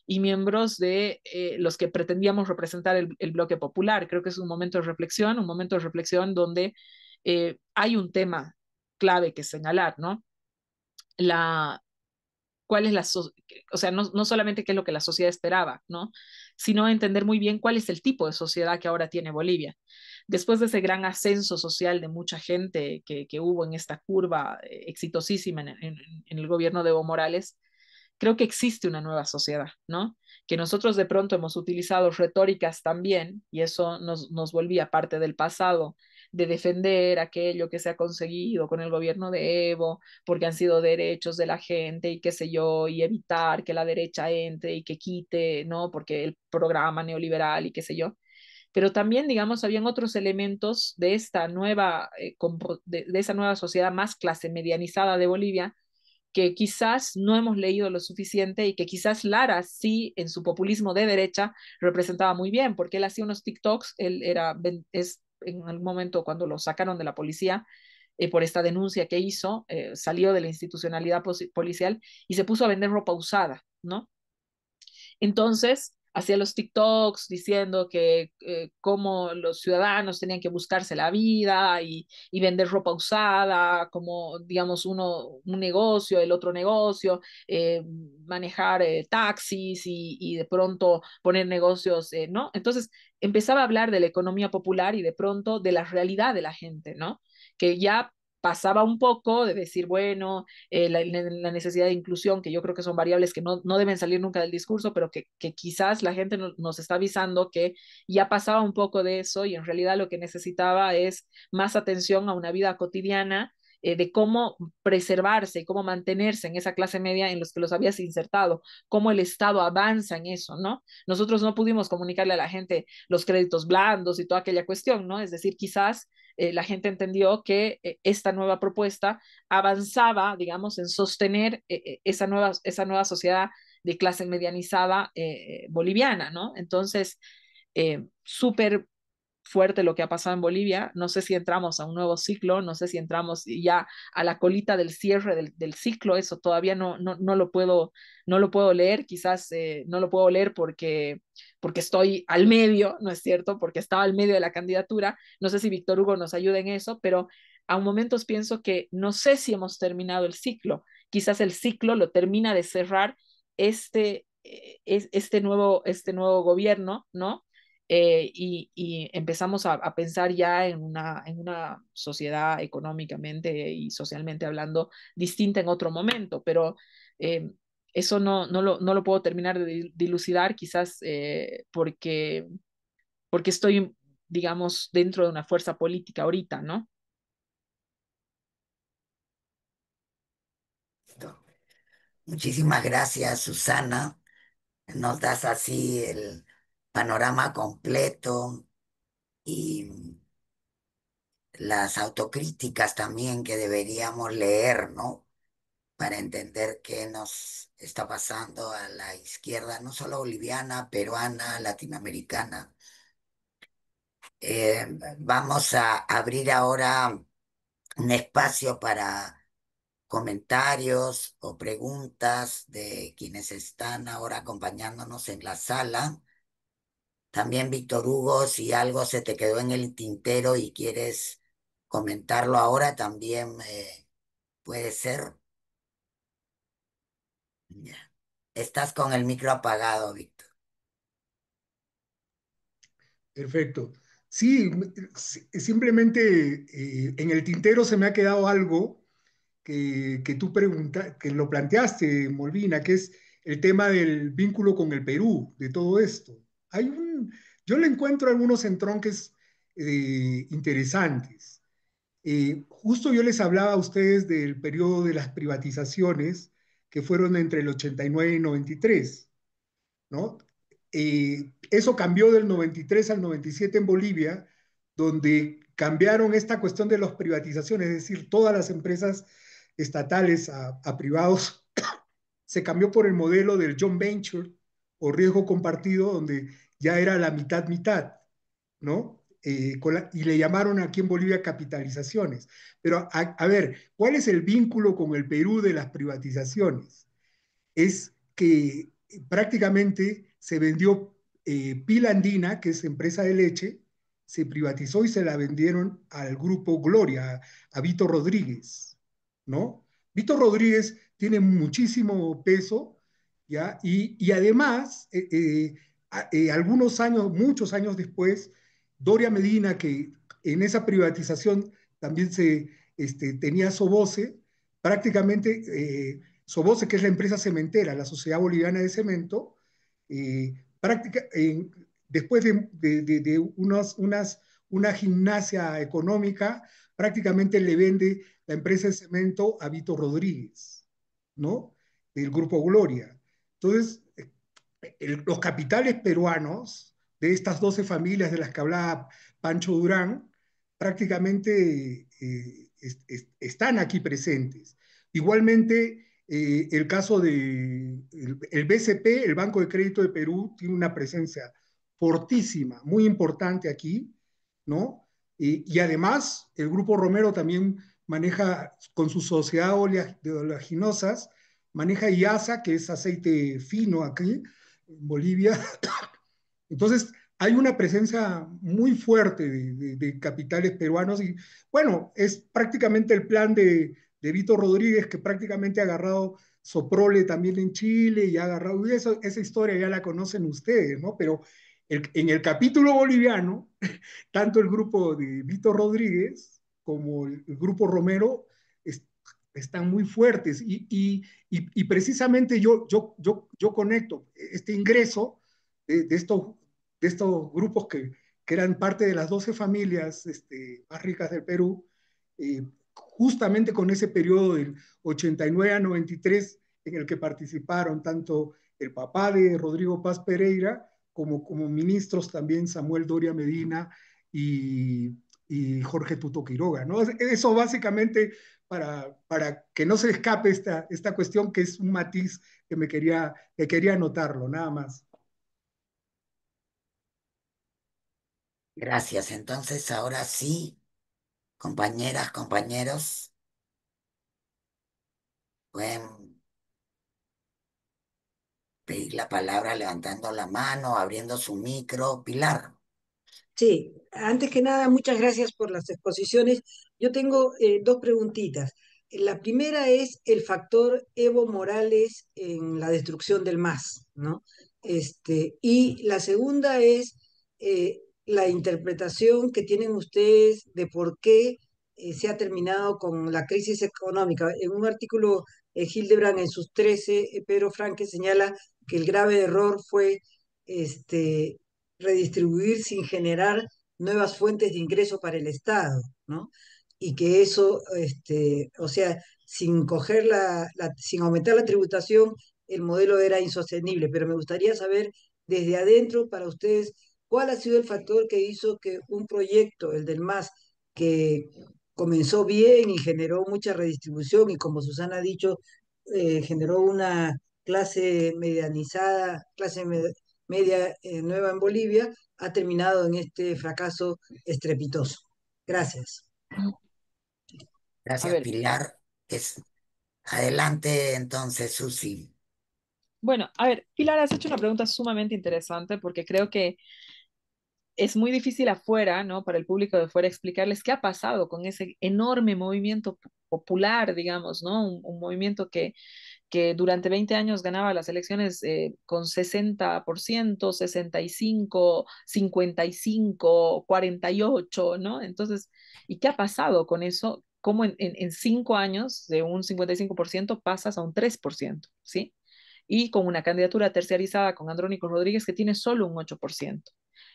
y miembros de los que pretendíamos representar el bloque popular. Creo que es un momento de reflexión, un momento de reflexión donde hay un tema clave que señalar, ¿no? La, cuál es o sea, no solamente qué es lo que la sociedad esperaba, ¿no? Sino entender muy bien cuál es el tipo de sociedad que ahora tiene Bolivia. Después de ese gran ascenso social de mucha gente que hubo en esta curva exitosísima en el gobierno de Evo Morales, creo que existe una nueva sociedad, ¿no? Que nosotros de pronto hemos utilizado retóricas también, y eso nos volvía parte del pasado, de defender aquello que se ha conseguido con el gobierno de Evo, porque han sido derechos de la gente y qué sé yo, y evitar que la derecha entre y que quite, ¿no? Porque el programa neoliberal y qué sé yo. Pero también, digamos, habían otros elementos de esta nueva, de esa nueva sociedad más clase medianizada de Bolivia, que quizás no hemos leído lo suficiente y que quizás Lara sí en su populismo de derecha representaba muy bien, porque él hacía unos TikToks, él era, es en algún momento cuando lo sacaron de la policía por esta denuncia que hizo, salió de la institucionalidad policial y se puso a vender ropa usada, ¿no? Entonces, hacía los TikToks diciendo que cómo los ciudadanos tenían que buscarse la vida y vender ropa usada, como, digamos, uno un negocio, el otro negocio, manejar taxis y de pronto poner negocios, ¿no? Entonces, empezaba a hablar de la economía popular y de pronto de la realidad de la gente, ¿no? Que ya pasaba un poco de decir, bueno, la necesidad de inclusión, que yo creo que son variables que no deben salir nunca del discurso, pero que quizás la gente nos está avisando que ya pasaba un poco de eso y en realidad lo que necesitaba es más atención a una vida cotidiana de cómo preservarse y cómo mantenerse en esa clase media en los que los habías insertado, cómo el Estado avanza en eso, ¿no? Nosotros no pudimos comunicarle a la gente los créditos blandos y toda aquella cuestión, ¿no? Es decir, quizás la gente entendió que esta nueva propuesta avanzaba, digamos, en sostener esa nueva sociedad de clase medianizada boliviana, ¿no? Entonces, súper fuerte lo que ha pasado en Bolivia. No sé si entramos a un nuevo ciclo, no sé si entramos ya a la colita del cierre del ciclo, eso todavía no lo puedo leer, quizás no lo puedo leer porque estoy al medio, ¿no es cierto? Porque estaba al medio de la candidatura. No sé si Víctor Hugo nos ayuda en eso, pero a momentos pienso que no sé si hemos terminado el ciclo. Quizás el ciclo lo termina de cerrar este nuevo gobierno, ¿no? Y empezamos a pensar ya en una sociedad económicamente y socialmente hablando distinta en otro momento, pero eh, eso no lo puedo terminar de dilucidar, quizás porque estoy, digamos, dentro de una fuerza política ahorita, ¿no? Muchísimas gracias, Susana. Nos das así el panorama completo y las autocríticas también que deberíamos leer, ¿no? Para entender qué nos está pasando a la izquierda, no solo boliviana, peruana, latinoamericana. Vamos a abrir ahora un espacio para comentarios o preguntas de quienes están ahora acompañándonos en la sala. También, Víctor Hugo, si algo se te quedó en el tintero y quieres comentarlo ahora, también puede ser. Ya. Estás con el micro apagado, Víctor. Perfecto. Sí, simplemente en el tintero se me ha quedado algo que tú que lo planteaste, Molvina, que es el tema del vínculo con el Perú, de todo esto. Yo le encuentro algunos entronques interesantes. Justo yo les hablaba a ustedes del periodo de las privatizaciones que fueron entre el 89 y 93, ¿no? Eso cambió del 93 al 97 en Bolivia, donde cambiaron esta cuestión de las privatizaciones, es decir, todas las empresas estatales a privados, se cambió por el modelo del joint venture o riesgo compartido, donde ya era la mitad-mitad, ¿no? Y le llamaron aquí en Bolivia capitalizaciones. Pero a ver, ¿cuál es el vínculo con el Perú de las privatizaciones? Es que prácticamente se vendió Pila Andina, que es empresa de leche, se privatizó y se la vendieron al grupo Gloria, a Vito Rodríguez, ¿no? Vito Rodríguez tiene muchísimo peso, ¿ya? Y además, algunos años, muchos años después, Doria Medina, que en esa privatización también tenía Soboce, prácticamente Soboce, que es la empresa cementera, la Sociedad Boliviana de Cemento, práctica, después de una gimnasia económica, prácticamente le vende la empresa de cemento a Vito Rodríguez, ¿no? Del Grupo Gloria. Entonces, los capitales peruanos de estas 12 familias de las que hablaba Pancho Durán, prácticamente están aquí presentes. Igualmente, el caso de el BCP, el Banco de Crédito de Perú, tiene una presencia fortísima, muy importante aquí, ¿no? Y además, el Grupo Romero también maneja, con su sociedad de oleaginosas, maneja IASA, que es aceite fino aquí, en Bolivia. Entonces, hay una presencia muy fuerte de capitales peruanos y bueno, es prácticamente el plan de Vito Rodríguez, que prácticamente ha agarrado Soprole también en Chile y ha agarrado, y eso, esa historia ya la conocen ustedes, ¿no? Pero en el capítulo boliviano, tanto el grupo de Vito Rodríguez como el grupo Romero es, están muy fuertes y precisamente yo conecto este ingreso de estos, de estos grupos que eran parte de las 12 familias más ricas del Perú, justamente con ese periodo del 89 a 93 en el que participaron tanto el papá de Rodrigo Paz Pereira como ministros también Samuel Doria Medina y, y Jorge Tuto Quiroga, ¿no? Eso básicamente para que no se escape esta cuestión que es un matiz que quería anotarlo, nada más. Gracias. Entonces, ahora sí, compañeras, compañeros, pueden pedir la palabra levantando la mano, abriendo su micro. Pilar. Sí, antes que nada, muchas gracias por las exposiciones. Yo tengo dos preguntitas. La primera es el factor Evo Morales en la destrucción del MAS, ¿no? Y la segunda es la interpretación que tienen ustedes de por qué se ha terminado con la crisis económica. En un artículo, Hildebrand en sus 13, Pedro Franque señala que el grave error fue este, redistribuir sin generar nuevas fuentes de ingreso para el Estado, ¿no? Y que eso, o sea, sin coger sin aumentar la tributación, el modelo era insostenible. Pero me gustaría saber desde adentro para ustedes cuál ha sido el factor que hizo que un proyecto, el del MAS, que comenzó bien y generó mucha redistribución y como Susana ha dicho, generó una clase medianizada, media nueva en Bolivia, ha terminado en este fracaso estrepitoso. Gracias. A Gracias, ver, Pilar. Adelante, entonces, Susi. bueno, a ver, Pilar, has hecho una pregunta sumamente interesante porque creo que es muy difícil afuera, ¿no? Para el público de fuera explicarles qué ha pasado con ese enorme movimiento popular, digamos, ¿no? Un movimiento que durante 20 años ganaba las elecciones con 60%, 65, 55, 48, ¿no? Entonces, ¿y qué ha pasado con eso? ¿Cómo en 5 años de un 55% pasas a un 3%? ¿Sí? Y con una candidatura terciarizada con Andrónico Rodríguez que tiene solo un 8%.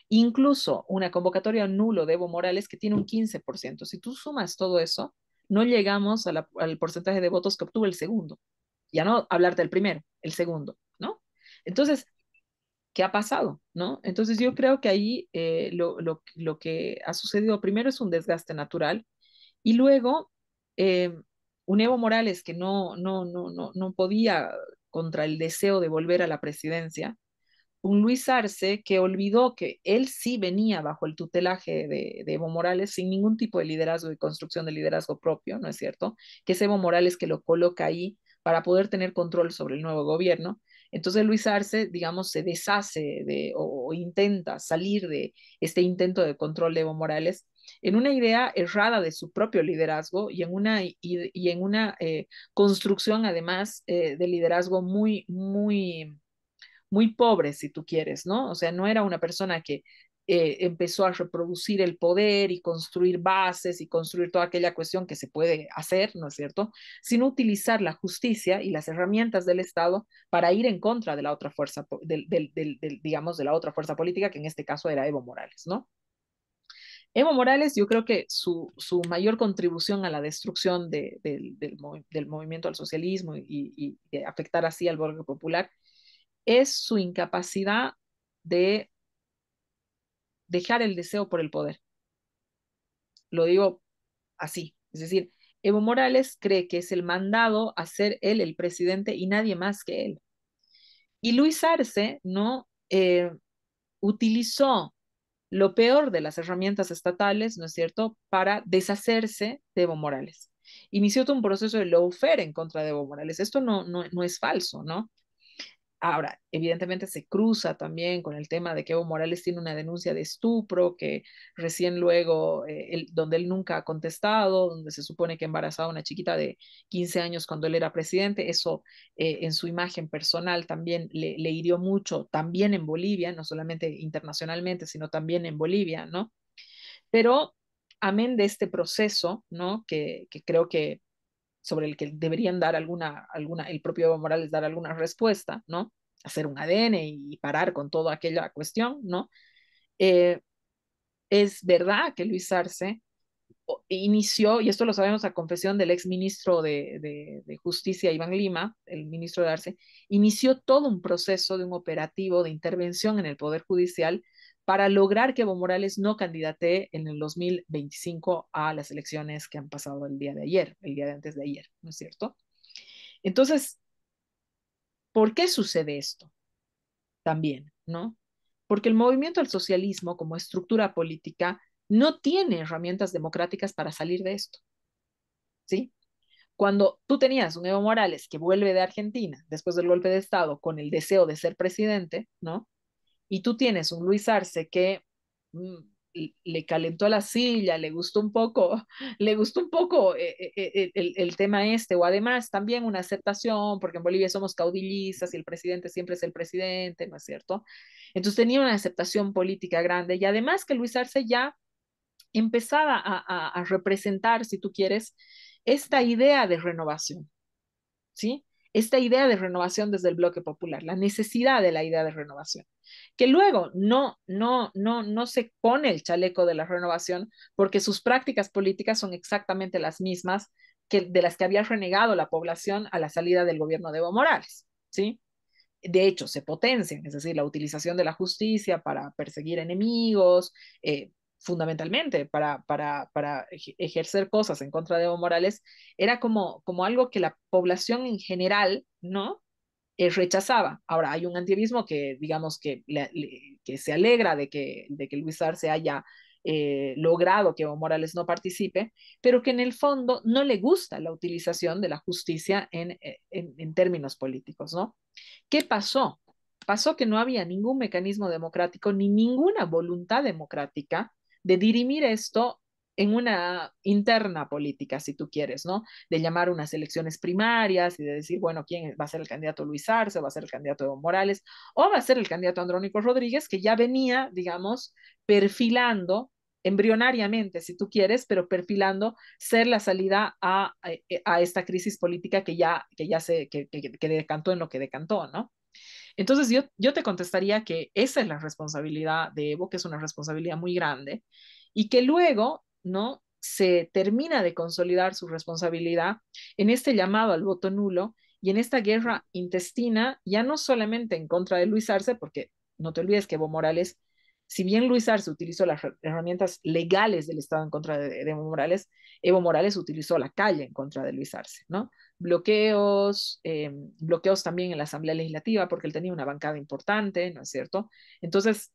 Incluso una convocatoria nulo de Evo Morales que tiene un 15%. Si tú sumas todo eso, no llegamos al porcentaje de votos que obtuvo el segundo. Ya no hablarte del primero, el segundo, ¿no? Entonces, ¿qué ha pasado? ¿No? Entonces yo creo que ahí lo que ha sucedido primero es un desgaste natural y luego eh, un Evo Morales que no podía contra el deseo de volver a la presidencia, un Luis Arce que olvidó que él sí venía bajo el tutelaje de Evo Morales sin ningún tipo de liderazgo y construcción de liderazgo propio, ¿no es cierto? Que es Evo Morales que lo coloca ahí para poder tener control sobre el nuevo gobierno. Entonces Luis Arce, digamos, se deshace o intenta salir de este intento de control de Evo Morales en una idea errada de su propio liderazgo y en una construcción además de liderazgo muy pobre, si tú quieres, ¿no? O sea, no era una persona que empezó a reproducir el poder y construir bases y construir toda aquella cuestión que se puede hacer, ¿no es cierto? Sino utilizar la justicia y las herramientas del Estado para ir en contra de la otra fuerza, digamos, de la otra fuerza política, que en este caso era Evo Morales, ¿no? Evo Morales, yo creo que su mayor contribución a la destrucción del movimiento al socialismo y de afectar así al bloque popular es su incapacidad de dejar el deseo por el poder. Lo digo así. Es decir, Evo Morales cree que es el mandado a ser él el presidente y nadie más que él. Y Luis Arce, ¿no? Utilizó lo peor de las herramientas estatales, ¿no es cierto?, para deshacerse de Evo Morales. Inició todo un proceso de lawfare en contra de Evo Morales. Esto no es falso, ¿no? Ahora, evidentemente se cruza también con el tema de que Evo Morales tiene una denuncia de estupro que recién luego, donde él nunca ha contestado, donde se supone que embarazaba a una chiquita de 15 años cuando él era presidente. Eso en su imagen personal también le hirió mucho, también en Bolivia, no solamente internacionalmente, sino también en Bolivia, ¿no? Pero amén de este proceso, ¿no? Que creo que sobre el que deberían dar el propio Evo Morales dar alguna respuesta, ¿no? Hacer un ADN y parar con toda aquella cuestión, ¿no? Eh, es verdad que Luis Arce inició, y esto lo sabemos a confesión del ex ministro de Justicia, Iván Lima, el ministro de Arce, inició todo un proceso de un operativo de intervención en el Poder Judicial para lograr que Evo Morales no candidatee en el 2025 a las elecciones que han pasado el día de ayer, el día de antes de ayer, ¿no es cierto? Entonces, ¿por qué sucede esto? También, ¿no? Porque el movimiento al socialismo como estructura política no tiene herramientas democráticas para salir de esto, ¿sí? Cuando tú tenías un Evo Morales que vuelve de Argentina después del golpe de Estado con el deseo de ser presidente, ¿no? Y tú tienes un Luis Arce que mm, le calentó la silla, le gustó un poco el tema este, o además también una aceptación, porque en Bolivia somos caudillistas y el presidente siempre es el presidente, ¿no es cierto? Entonces tenía una aceptación política grande y además que Luis Arce ya empezaba a representar, si tú quieres, esta idea de renovación, ¿sí? Esta idea de renovación desde el bloque popular, la necesidad de la idea de renovación, que luego no se pone el chaleco de la renovación porque sus prácticas políticas son exactamente las mismas de las que había renegado la población a la salida del gobierno de Evo Morales, ¿sí? De hecho, se potencian, es decir, la utilización de la justicia para perseguir enemigos, fundamentalmente para ejercer cosas en contra de Evo Morales, era como algo que la población en general, ¿no? Rechazaba. Ahora, hay un antivismo que, digamos, que se alegra de que Luis Arce haya logrado que Evo Morales no participe, pero que en el fondo no le gusta la utilización de la justicia en términos políticos, ¿no? ¿Qué pasó? Pasó que no había ningún mecanismo democrático ni ninguna voluntad democrática de dirimir esto en una interna política, si tú quieres, ¿no? De llamar unas elecciones primarias y de decir, bueno, ¿quién va a ser el candidato Luis Arce? ¿Va a ser el candidato Evo Morales? ¿O va a ser el candidato Andrónico Rodríguez, que ya venía, digamos, perfilando embrionariamente, si tú quieres, pero perfilando ser la salida a esta crisis política que decantó en lo que decantó, ¿no? Entonces yo te contestaría que esa es la responsabilidad de Evo, que es una responsabilidad muy grande, y que luego, ¿no? Se termina de consolidar su responsabilidad en este llamado al voto nulo y en esta guerra intestina, ya no solamente en contra de Luis Arce, porque no te olvides que Evo Morales, si bien Luis Arce utilizó las herramientas legales del Estado en contra de Evo Morales utilizó la calle en contra de Luis Arce, ¿no? Bloqueos también en la Asamblea Legislativa, porque él tenía una bancada importante, ¿no es cierto? Entonces,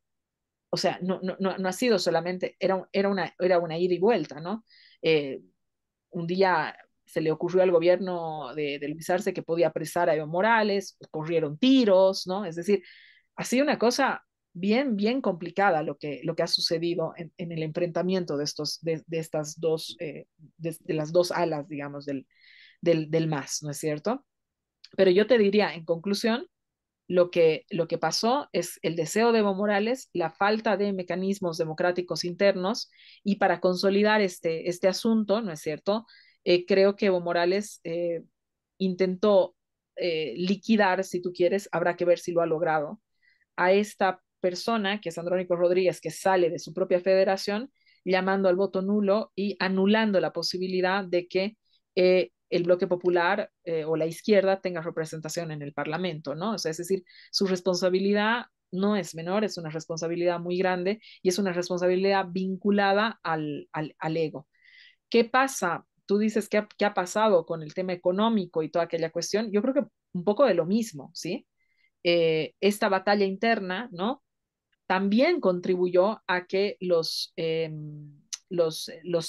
o sea, no ha sido solamente, era una ida y vuelta, ¿no? Un día se le ocurrió al gobierno de Luis Arce que podía apresar a Evo Morales, corrieron tiros, ¿no? Es decir, ha sido una cosa bien, bien complicada lo que ha sucedido en el enfrentamiento de estas dos, de las dos alas, digamos, del MAS, ¿no es cierto? Pero yo te diría, en conclusión, lo que pasó es el deseo de Evo Morales, la falta de mecanismos democráticos internos y para consolidar este asunto, ¿no es cierto? Creo que Evo Morales intentó liquidar, si tú quieres, habrá que ver si lo ha logrado, a esta persona, que es Andrónico Rodríguez, que sale de su propia federación, llamando al voto nulo y anulando la posibilidad de que el bloque popular o la izquierda tenga representación en el Parlamento, ¿no? O sea, es decir, su responsabilidad no es menor, es una responsabilidad muy grande y es una responsabilidad vinculada al ego. ¿Qué pasa? Tú dices qué ha pasado con el tema económico y toda aquella cuestión. Yo creo que un poco de lo mismo, ¿sí? Esta batalla interna, ¿no? También contribuyó a que los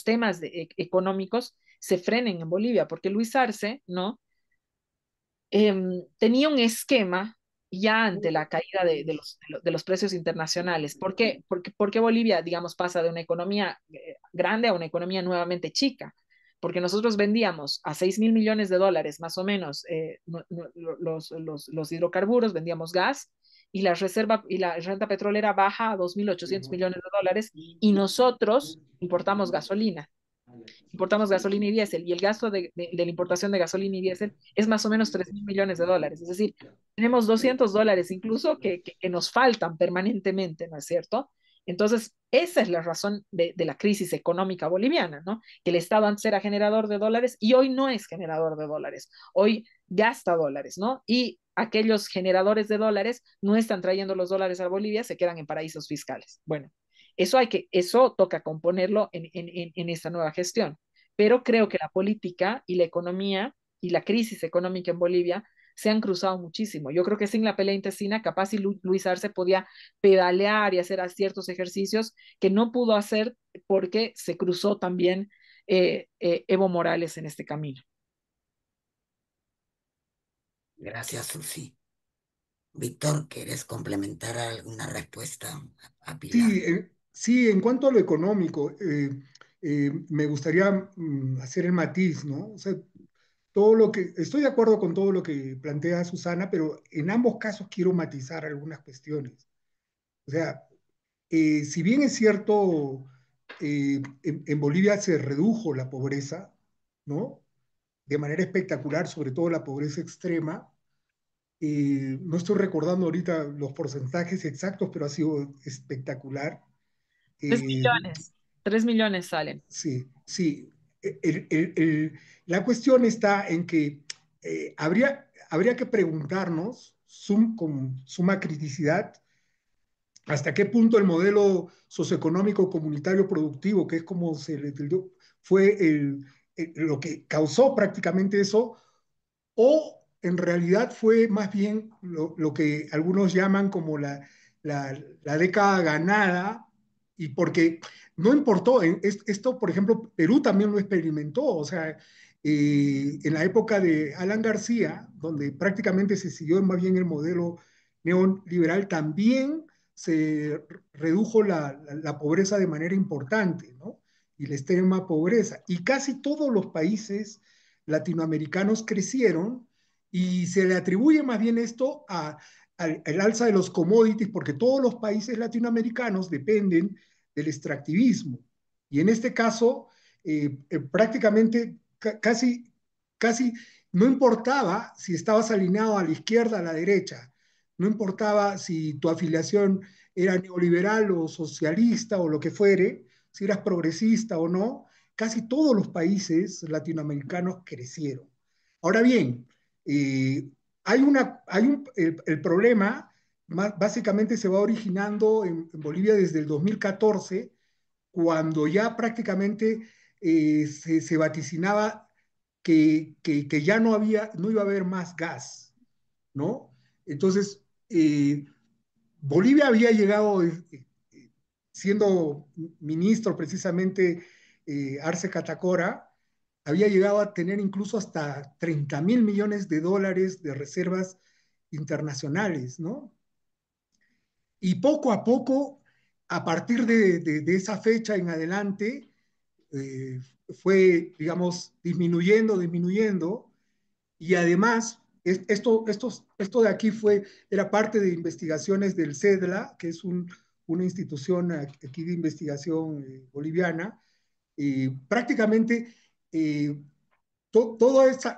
temas económicos se frenen en Bolivia, porque Luis Arce, ¿no? Tenía un esquema ya ante la caída de los precios internacionales. ¿Por qué? Porque Bolivia, digamos, pasa de una economía grande a una economía nuevamente chica. Porque nosotros vendíamos a 6.000 millones de dólares más o menos los hidrocarburos, vendíamos gas y la reserva y la renta petrolera baja a 2.800 millones de dólares y nosotros importamos gasolina y diésel, y el gasto de la importación de gasolina y diésel es más o menos 3.000 millones de dólares. Es decir, tenemos $200 incluso que nos faltan permanentemente, ¿no es cierto? Entonces, esa es la razón de la crisis económica boliviana, ¿no? Que el Estado antes era generador de dólares y hoy no es generador de dólares, hoy gasta dólares, ¿no? Y aquellos generadores de dólares no están trayendo los dólares a Bolivia, se quedan en paraísos fiscales. Bueno, eso toca componerlo en esta nueva gestión. Pero creo que la política y la economía y la crisis económica en Bolivia se han cruzado muchísimo. Yo creo que sin la pelea intestina, capaz si Luis Arce podía pedalear y hacer ciertos ejercicios que no pudo hacer porque se cruzó también Evo Morales en este camino. Gracias, Susi. Víctor, ¿quieres complementar alguna respuesta a Sí, Pilar? sí, en cuanto a lo económico, me gustaría hacer el matiz, ¿no? O sea, todo lo que, estoy de acuerdo con todo lo que plantea Susana, pero en ambos casos quiero matizar algunas cuestiones. O sea, si bien es cierto, en Bolivia se redujo la pobreza, ¿no? De manera espectacular, sobre todo la pobreza extrema. No estoy recordando ahorita los porcentajes exactos, pero ha sido espectacular. Tres Eh, millones, 3 millones salen. sí, sí. La cuestión está en que habría que preguntarnos con suma criticidad hasta qué punto el modelo socioeconómico comunitario productivo, que es como se le tildó, fue lo que causó prácticamente eso, o en realidad fue más bien lo que algunos llaman como la década ganada, y porque no importó, esto por ejemplo Perú también lo experimentó, o sea, en la época de Alan García, donde prácticamente se siguió más bien el modelo neoliberal, también se redujo la pobreza de manera importante, ¿no? Y la extrema pobreza. Y casi todos los países latinoamericanos crecieron y se le atribuye más bien esto al alza de los commodities porque todos los países latinoamericanos dependen del extractivismo. Y en este caso, prácticamente casi no importaba si estabas alineado a la izquierda, a la derecha, no importaba si tu afiliación era neoliberal o socialista o lo que fuere, si eras progresista o no, casi todos los países latinoamericanos crecieron. Ahora bien, el problema básicamente se va originando en Bolivia desde el 2014, cuando ya prácticamente se vaticinaba que ya no iba a haber más gas, ¿no? Entonces, Bolivia había llegado, siendo ministro precisamente Arce Catacora, había llegado a tener incluso hasta 30.000 millones de dólares de reservas internacionales, ¿no? Y poco a poco, a partir de esa fecha en adelante, eh, fue, digamos, disminuyendo, y además, esto de aquí era parte de investigaciones del CEDLA, que es una institución aquí de investigación boliviana, y prácticamente todo esa,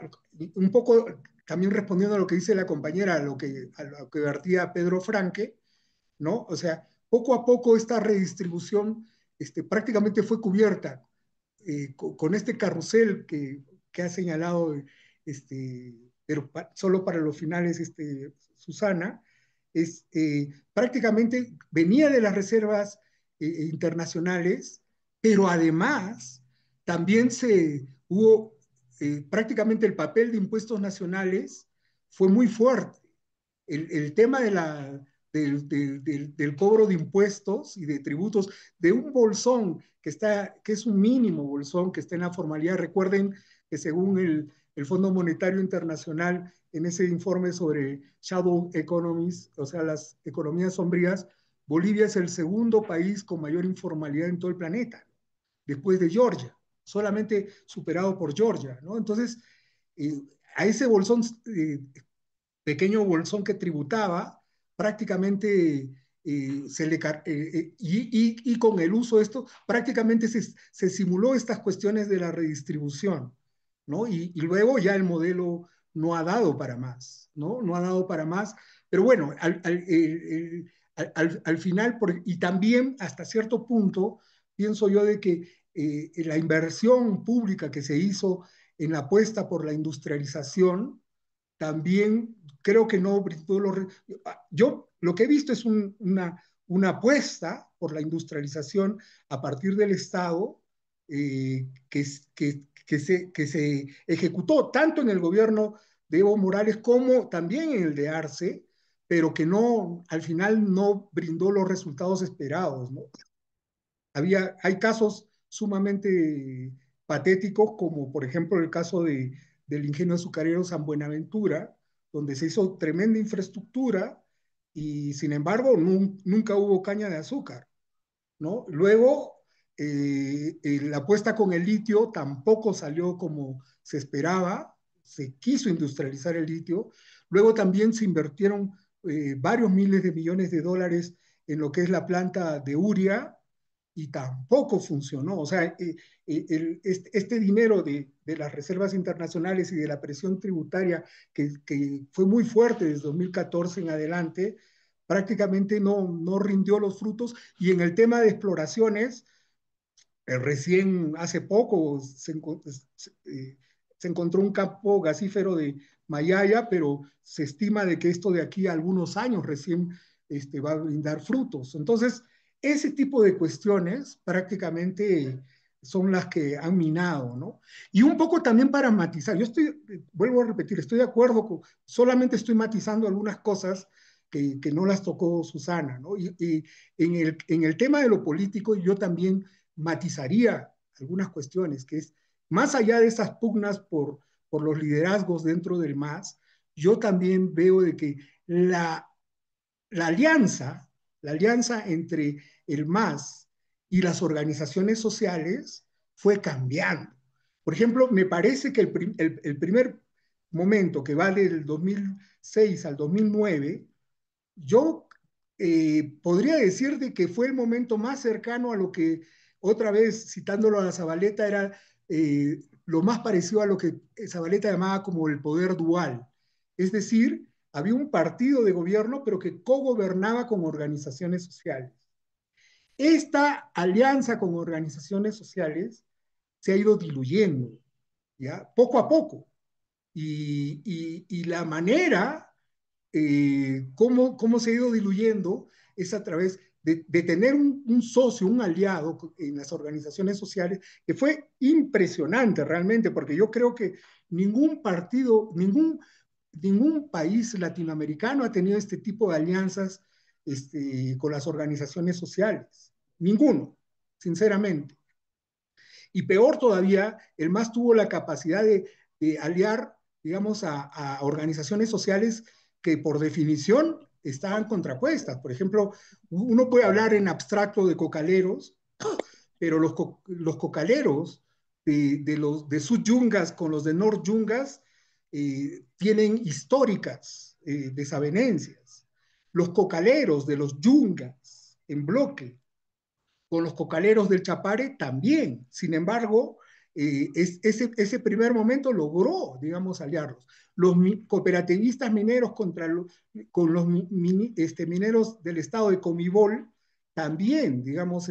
un poco también respondiendo a lo que dice la compañera, a lo que vertía Pedro Franque, ¿no? O sea, poco a poco esta redistribución prácticamente fue cubierta con este carrusel que ha señalado, pero solo para los finales, Susana, prácticamente venía de las reservas internacionales, pero además también hubo prácticamente el papel de impuestos nacionales fue muy fuerte. El tema del cobro de impuestos y de tributos de un bolsón que es un mínimo bolsón que está en la formalidad. Recuerden que según el Fondo Monetario Internacional, en ese informe sobre shadow economies, o sea, las economías sombrías, Bolivia es el segundo país con mayor informalidad en todo el planeta, después de Georgia, solamente superado por Georgia, ¿no? Entonces, eh, a ese bolsón pequeño bolsón que tributaba, prácticamente y con el uso de esto, prácticamente se simuló estas cuestiones de la redistribución, ¿no? Y luego ya el modelo no ha dado para más, ¿no? No ha dado para más, pero bueno, al final, y también hasta cierto punto, pienso yo de que la inversión pública que se hizo en la apuesta por la industrialización, también creo que no brindó yo lo que he visto es una apuesta por la industrialización a partir del Estado, que se ejecutó tanto en el gobierno de Evo Morales como también en el de Arce, pero que no, al final no brindó los resultados esperados, ¿no? Hay casos sumamente patéticos, como por ejemplo el caso del ingenio azucarero San Buenaventura, donde se hizo tremenda infraestructura y sin embargo nunca hubo caña de azúcar, ¿no? Luego, la apuesta con el litio tampoco salió como se esperaba, se quiso industrializar el litio. Luego también se invirtieron varios miles de millones de dólares en lo que es la planta de Uria, y tampoco funcionó. O sea, este dinero de las reservas internacionales y de la presión tributaria que fue muy fuerte desde 2014 en adelante, prácticamente no rindió los frutos. Y en el tema de exploraciones, recién hace poco se encontró un campo gasífero de Mayaya, pero se estima de que esto de aquí a algunos años recién va a brindar frutos. Entonces, ese tipo de cuestiones prácticamente son las que han minado, ¿no? Y un poco también para matizar, vuelvo a repetir, estoy de acuerdo solamente estoy matizando algunas cosas que no las tocó Susana, ¿no? Y en el tema de lo político, yo también matizaría algunas cuestiones, que es, más allá de esas pugnas por los liderazgos dentro del MAS, yo también veo de que la, la alianza, la alianza entre el MAS y las organizaciones sociales fue cambiando. Por ejemplo, me parece que el primer momento, que va del 2006 al 2009, yo podría decir de que fue el momento más cercano a lo que, otra vez citándolo a Zabaleta, era lo más parecido a lo que Zabaleta llamaba como el poder dual. Es decir, había un partido de gobierno, pero que cogobernaba con organizaciones sociales. Esta alianza con organizaciones sociales se ha ido diluyendo, ¿ya? Poco a poco. Y la manera cómo se ha ido diluyendo es a través de tener un socio, un aliado en las organizaciones sociales, que fue impresionante realmente, porque yo creo que ningún partido, ningún país latinoamericano ha tenido este tipo de alianzas con las organizaciones sociales. Ninguno, sinceramente. Y peor todavía, el MAS tuvo la capacidad de aliar, digamos, a organizaciones sociales que por definición estaban contrapuestas. Por ejemplo, uno puede hablar en abstracto de cocaleros, pero los cocaleros de Sud Yungas con los de North Yungas tienen históricas desavenencias. Los cocaleros de los Yungas en bloque con los cocaleros del Chapare también. Sin embargo, ese primer momento logró, digamos, aliarlos. Los cooperativistas mineros con los mineros del estado de Comibol también, digamos,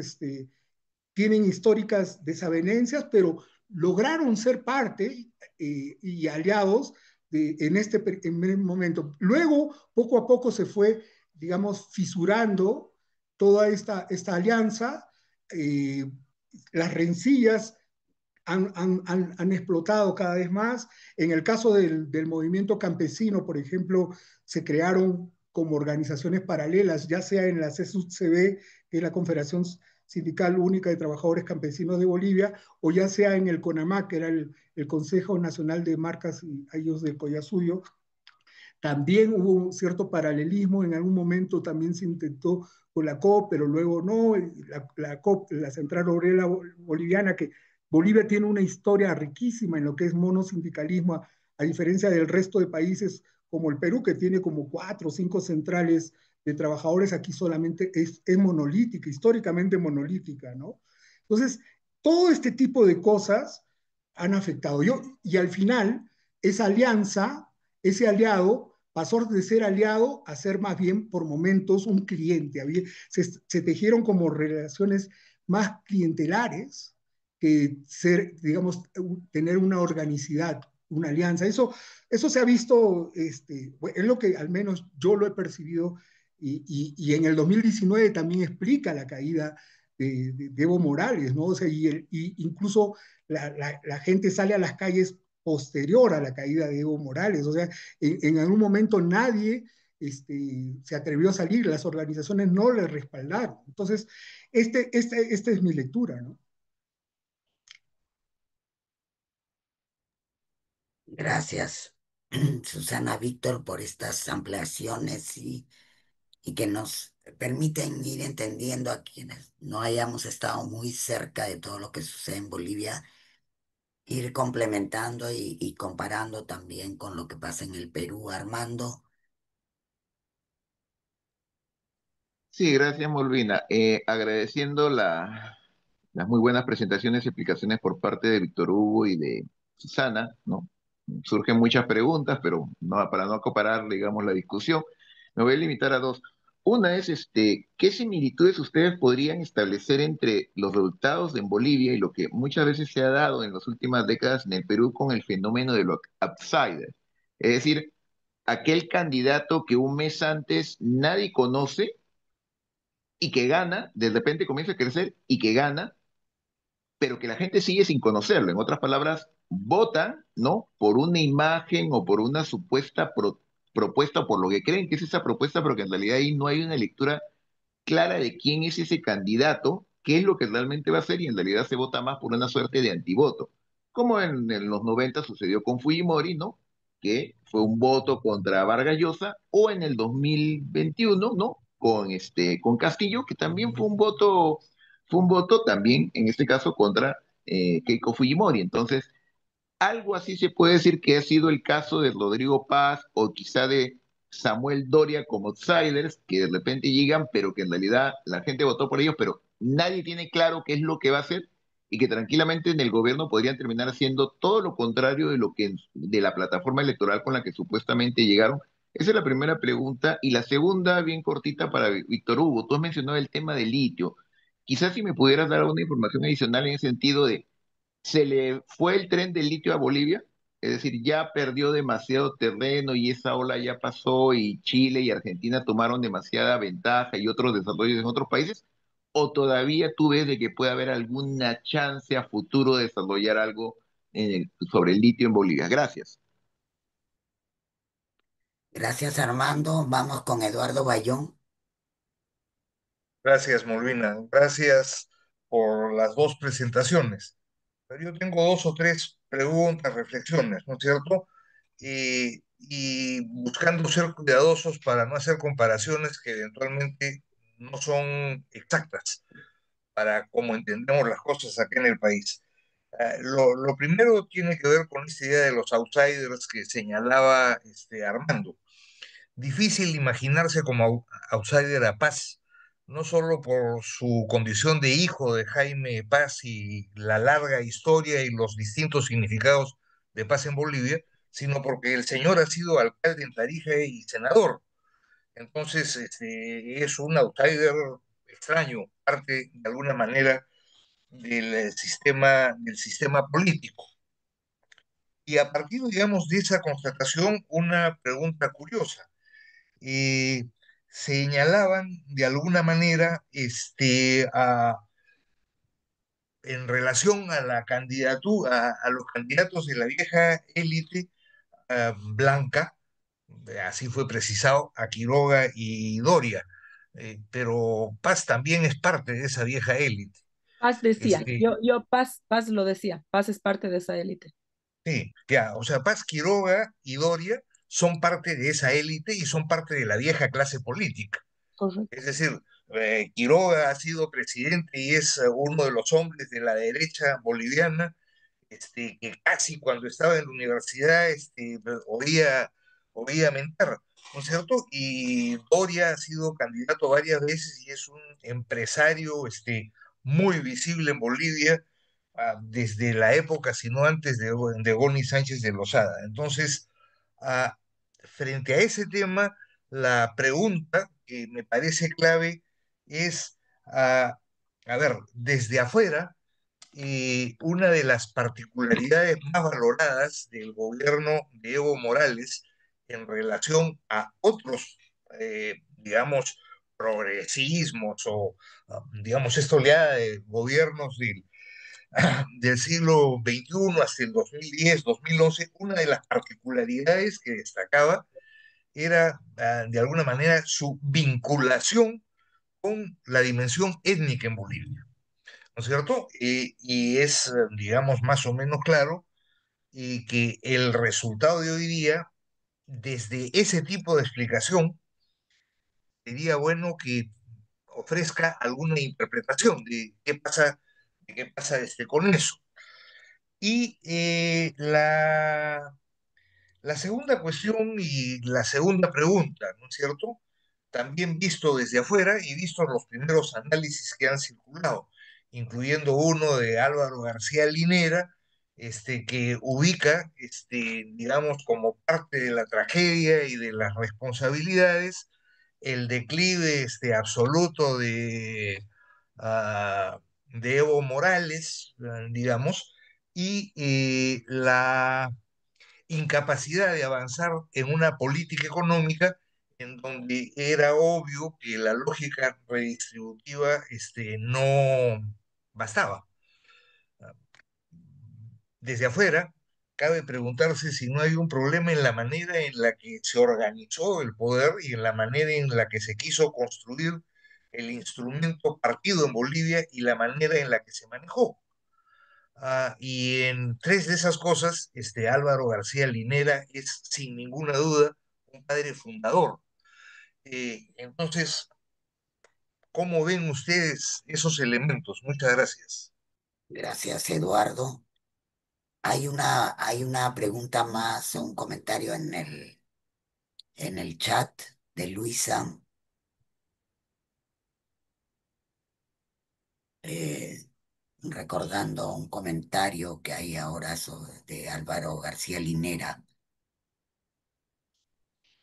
tienen históricas desavenencias, pero lograron ser parte y aliados en este primer momento. Luego, poco a poco se fue, digamos, fisurando toda esta alianza. eh, las rencillas han explotado cada vez más. En el caso del movimiento campesino, por ejemplo, se crearon como organizaciones paralelas, ya sea en la CSUCB, que es la Confederación Sindical Única de Trabajadores Campesinos de Bolivia, o ya sea en el CONAMAC, que era el Consejo Nacional de Marcas y Ayos del Collasuyo. También hubo un cierto paralelismo, en algún momento también se intentó con la COP, pero luego no, la COP, la Central Obrera Boliviana, que Bolivia tiene una historia riquísima en lo que es monosindicalismo, a diferencia del resto de países como el Perú, que tiene como 4 o 5 centrales de trabajadores, aquí solamente es monolítica, históricamente monolítica, ¿no? Entonces, todo este tipo de cosas han afectado. Y al final, esa alianza, ese aliado, pasó de ser aliado a ser más bien por momentos un cliente. Se tejieron como relaciones más clientelares que ser, digamos, tener una organicidad, una alianza. Eso se ha visto, es lo que al menos yo lo he percibido y en el 2019 también explica la caída de Evo Morales, ¿no? O sea, y incluso la gente sale a las calles posterior a la caída de Evo Morales. O sea, en algún momento nadie se atrevió a salir, las organizaciones no le respaldaron. Entonces, esta es mi lectura, ¿no? Gracias, Susana Víctor, por estas ampliaciones y que nos permiten ir entendiendo a quienes no hayamos estado muy cerca de todo lo que sucede en Bolivia, ir complementando y comparando también con lo que pasa en el Perú. Armando, Sí, gracias, Molvina. Agradeciendo las muy buenas presentaciones y explicaciones por parte de Víctor Hugo y de Susana, ¿no? Surgen muchas preguntas, pero no, para no acaparar, digamos, la discusión, me voy a limitar a dos. Una es, ¿qué similitudes ustedes podrían establecer entre los resultados en Bolivia y lo que muchas veces se ha dado en las últimas décadas en el Perú con el fenómeno de los outsiders? Es decir, aquel candidato que un mes antes nadie conoce y que gana, de repente comienza a crecer y que gana, pero que la gente sigue sin conocerlo. En otras palabras, votan, ¿no? Por una imagen o por una supuesta propuesta o por lo que creen que es esa propuesta, pero que en realidad ahí no hay una lectura clara de quién es ese candidato, qué es lo que realmente va a hacer y en realidad se vota más por una suerte de antivoto, como en los 90 sucedió con Fujimori, ¿no? Que fue un voto contra Vargas Llosa, o en el 2021, ¿no? Con Castillo, que también fue un voto también, en este caso, contra Keiko Fujimori. Entonces, algo así se puede decir que ha sido el caso de Rodrigo Paz o quizá de Samuel Doria como outsiders que de repente llegan, pero que en realidad la gente votó por ellos, pero nadie tiene claro qué es lo que va a hacer y que tranquilamente en el gobierno podrían terminar haciendo todo lo contrario de lo que de la plataforma electoral con la que supuestamente llegaron. Esa es la primera pregunta. Y la segunda, bien cortita para Víctor Hugo, tú has mencionado el tema del litio. Quizás si me pudieras dar alguna información adicional en el sentido de se le fue el tren del litio a Bolivia, es decir, ya perdió demasiado terreno y esa ola ya pasó y Chile y Argentina tomaron demasiada ventaja y otros desarrollos en otros países, o todavía tú ves de que puede haber alguna chance a futuro de desarrollar algo sobre el litio en Bolivia. Gracias. gracias Armando. Vamos con Eduardo Bayón. Gracias, Molvina. Gracias por las dos presentaciones. Pero yo tengo dos o tres preguntas, reflexiones, ¿no es cierto? Y buscando ser cuidadosos para no hacer comparaciones que eventualmente no son exactas para cómo entendemos las cosas acá en el país. Lo primero tiene que ver con esta idea de los outsiders que señalaba Armando. Difícil imaginarse como outsider a Paz, no solo por su condición de hijo de Jaime Paz y la larga historia y los distintos significados de Paz en Bolivia, sino porque el señor ha sido alcalde en Tarija y senador. Entonces, es un outsider extraño, parte de alguna manera del sistema político. Y a partir, digamos, de esa constatación, una pregunta curiosa. eh, Señalaban de alguna manera en relación a la candidatura, a los candidatos de la vieja élite blanca, así fue precisado, a Quiroga y Doria. Pero Paz también es parte de esa vieja élite. Paz decía, Este, Paz lo decía, Paz es parte de esa élite. sí, ya, o sea, Paz, Quiroga y Doria son parte de esa élite y son parte de la vieja clase política. Correcto. Es decir, Quiroga ha sido presidente y es uno de los hombres de la derecha boliviana, que casi cuando estaba en la universidad oía mentar, ¿no es cierto? Y Doria ha sido candidato varias veces y es un empresario muy visible en Bolivia desde la época, si no antes de Goni Sánchez de Lozada. Entonces, ah, frente a ese tema, la pregunta que me parece clave es, a ver, desde afuera, una de las particularidades más valoradas del gobierno de Evo Morales en relación a otros, digamos, progresismos o, digamos, esta oleada de gobiernos del siglo XXI hasta el 2010, 2011, una de las particularidades que destacaba era, de alguna manera, su vinculación con la dimensión étnica en Bolivia, ¿no es cierto? Y es, digamos, más o menos claro que el resultado de hoy día, desde ese tipo de explicación, sería bueno que ofrezca alguna interpretación de qué pasa con eso. Y la segunda cuestión y la segunda pregunta, ¿no es cierto? También visto desde afuera y visto los primeros análisis que han circulado, incluyendo uno de Álvaro García Linera, que ubica, digamos, como parte de la tragedia y de las responsabilidades, el declive absoluto de Evo Morales, digamos, y la incapacidad de avanzar en una política económica en donde era obvio que la lógica redistributiva no bastaba. Desde afuera, cabe preguntarse si no hay un problema en la manera en la que se organizó el poder y en la manera en la que se quiso construir el instrumento partido en Bolivia y la manera en la que se manejó. Y en tres de esas cosas, Álvaro García Linera es sin ninguna duda un padre fundador. Entonces, ¿cómo ven ustedes esos elementos? Muchas gracias. Gracias, Eduardo. Hay una pregunta más, un comentario en el chat de Luisa, eh, recordando un comentario que hay ahora de Álvaro García Linera.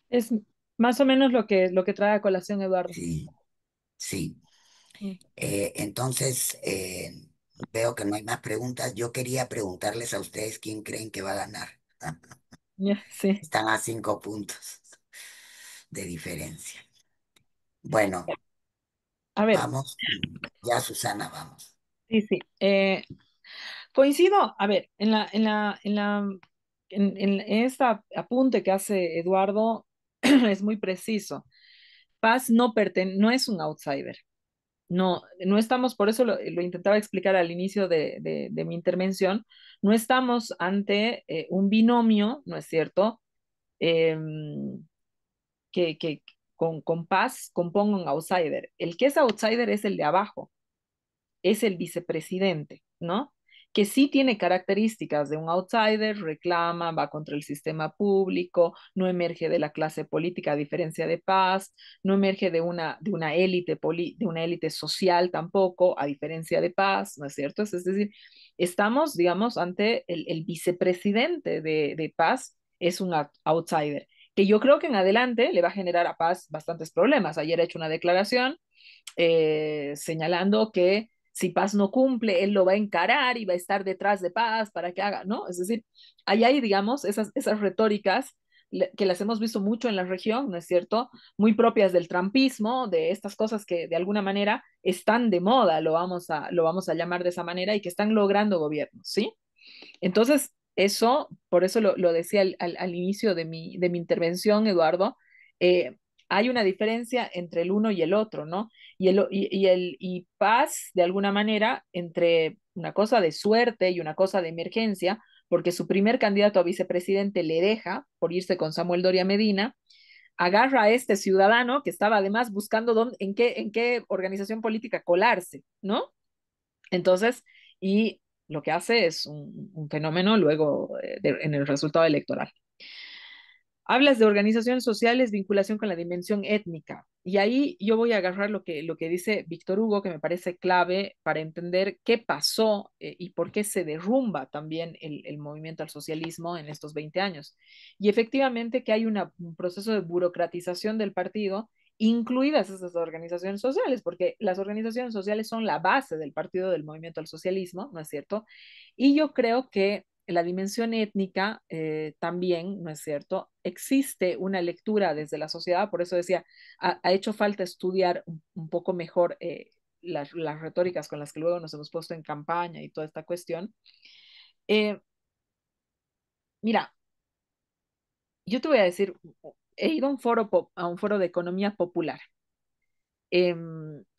Es más o menos lo que trae a colación Eduardo. Sí, sí. Mm. Entonces, veo que no hay más preguntas. Yo quería preguntarles a ustedes quién creen que va a ganar. Sí. Están a 5 puntos de diferencia. Bueno, A ver, vamos. Ya, Susana, vamos. sí, sí. Coincido, a ver, en este apunte que hace Eduardo es muy preciso. Paz no es un outsider. No, no estamos, por eso lo intentaba explicar al inicio de mi intervención, no estamos ante un binomio, ¿no es cierto? Em, que con paz componga un outsider. El que es outsider es el de abajo, es el vicepresidente, ¿no? Que sí tiene características de un outsider, reclama, va contra el sistema público, no emerge de la clase política a diferencia de Paz, no emerge de una élite de una élite social tampoco, a diferencia de Paz, ¿no es cierto? Es decir, estamos, digamos, ante el vicepresidente de Paz, es un outsider, que yo creo que en adelante le va a generar a Paz bastantes problemas. Ayer he hecho una declaración señalando que si Paz no cumple, él lo va a encarar y va a estar detrás de Paz para que haga, ¿no? Es decir, ahí hay, digamos, esas retóricas que las hemos visto mucho en la región, ¿no es cierto? Muy propias del trampismo, de estas cosas que de alguna manera están de moda, lo vamos a llamar de esa manera, y que están logrando gobiernos, ¿sí? Entonces, por eso lo decía al inicio de mi intervención, Eduardo, eh, hay una diferencia entre el uno y el otro, ¿no? Y paz, de alguna manera, entre una cosa de suerte y una cosa de emergencia, porque su primer candidato a vicepresidente le deja por irse con Samuel Doria Medina, agarra a este ciudadano que estaba además buscando en qué organización política colarse, ¿no? Entonces, y lo que hace es un fenómeno luego en el resultado electoral. Hablas de organizaciones sociales, vinculación con la dimensión étnica. Y ahí yo voy a agarrar lo que dice Víctor Hugo, que me parece clave para entender qué pasó y por qué se derrumba también el movimiento al socialismo en estos 20 años. Y efectivamente que hay un proceso de burocratización del partido, incluidas esas organizaciones sociales, porque las organizaciones sociales son la base del partido del movimiento al socialismo, ¿no es cierto? Y yo creo que la dimensión étnica también, ¿no es cierto? Existe una lectura desde la sociedad, por eso decía, ha hecho falta estudiar un poco mejor las retóricas con las que luego nos hemos puesto en campaña y toda esta cuestión. Eh, Mira, yo te voy a decir, he ido a un foro de economía popular.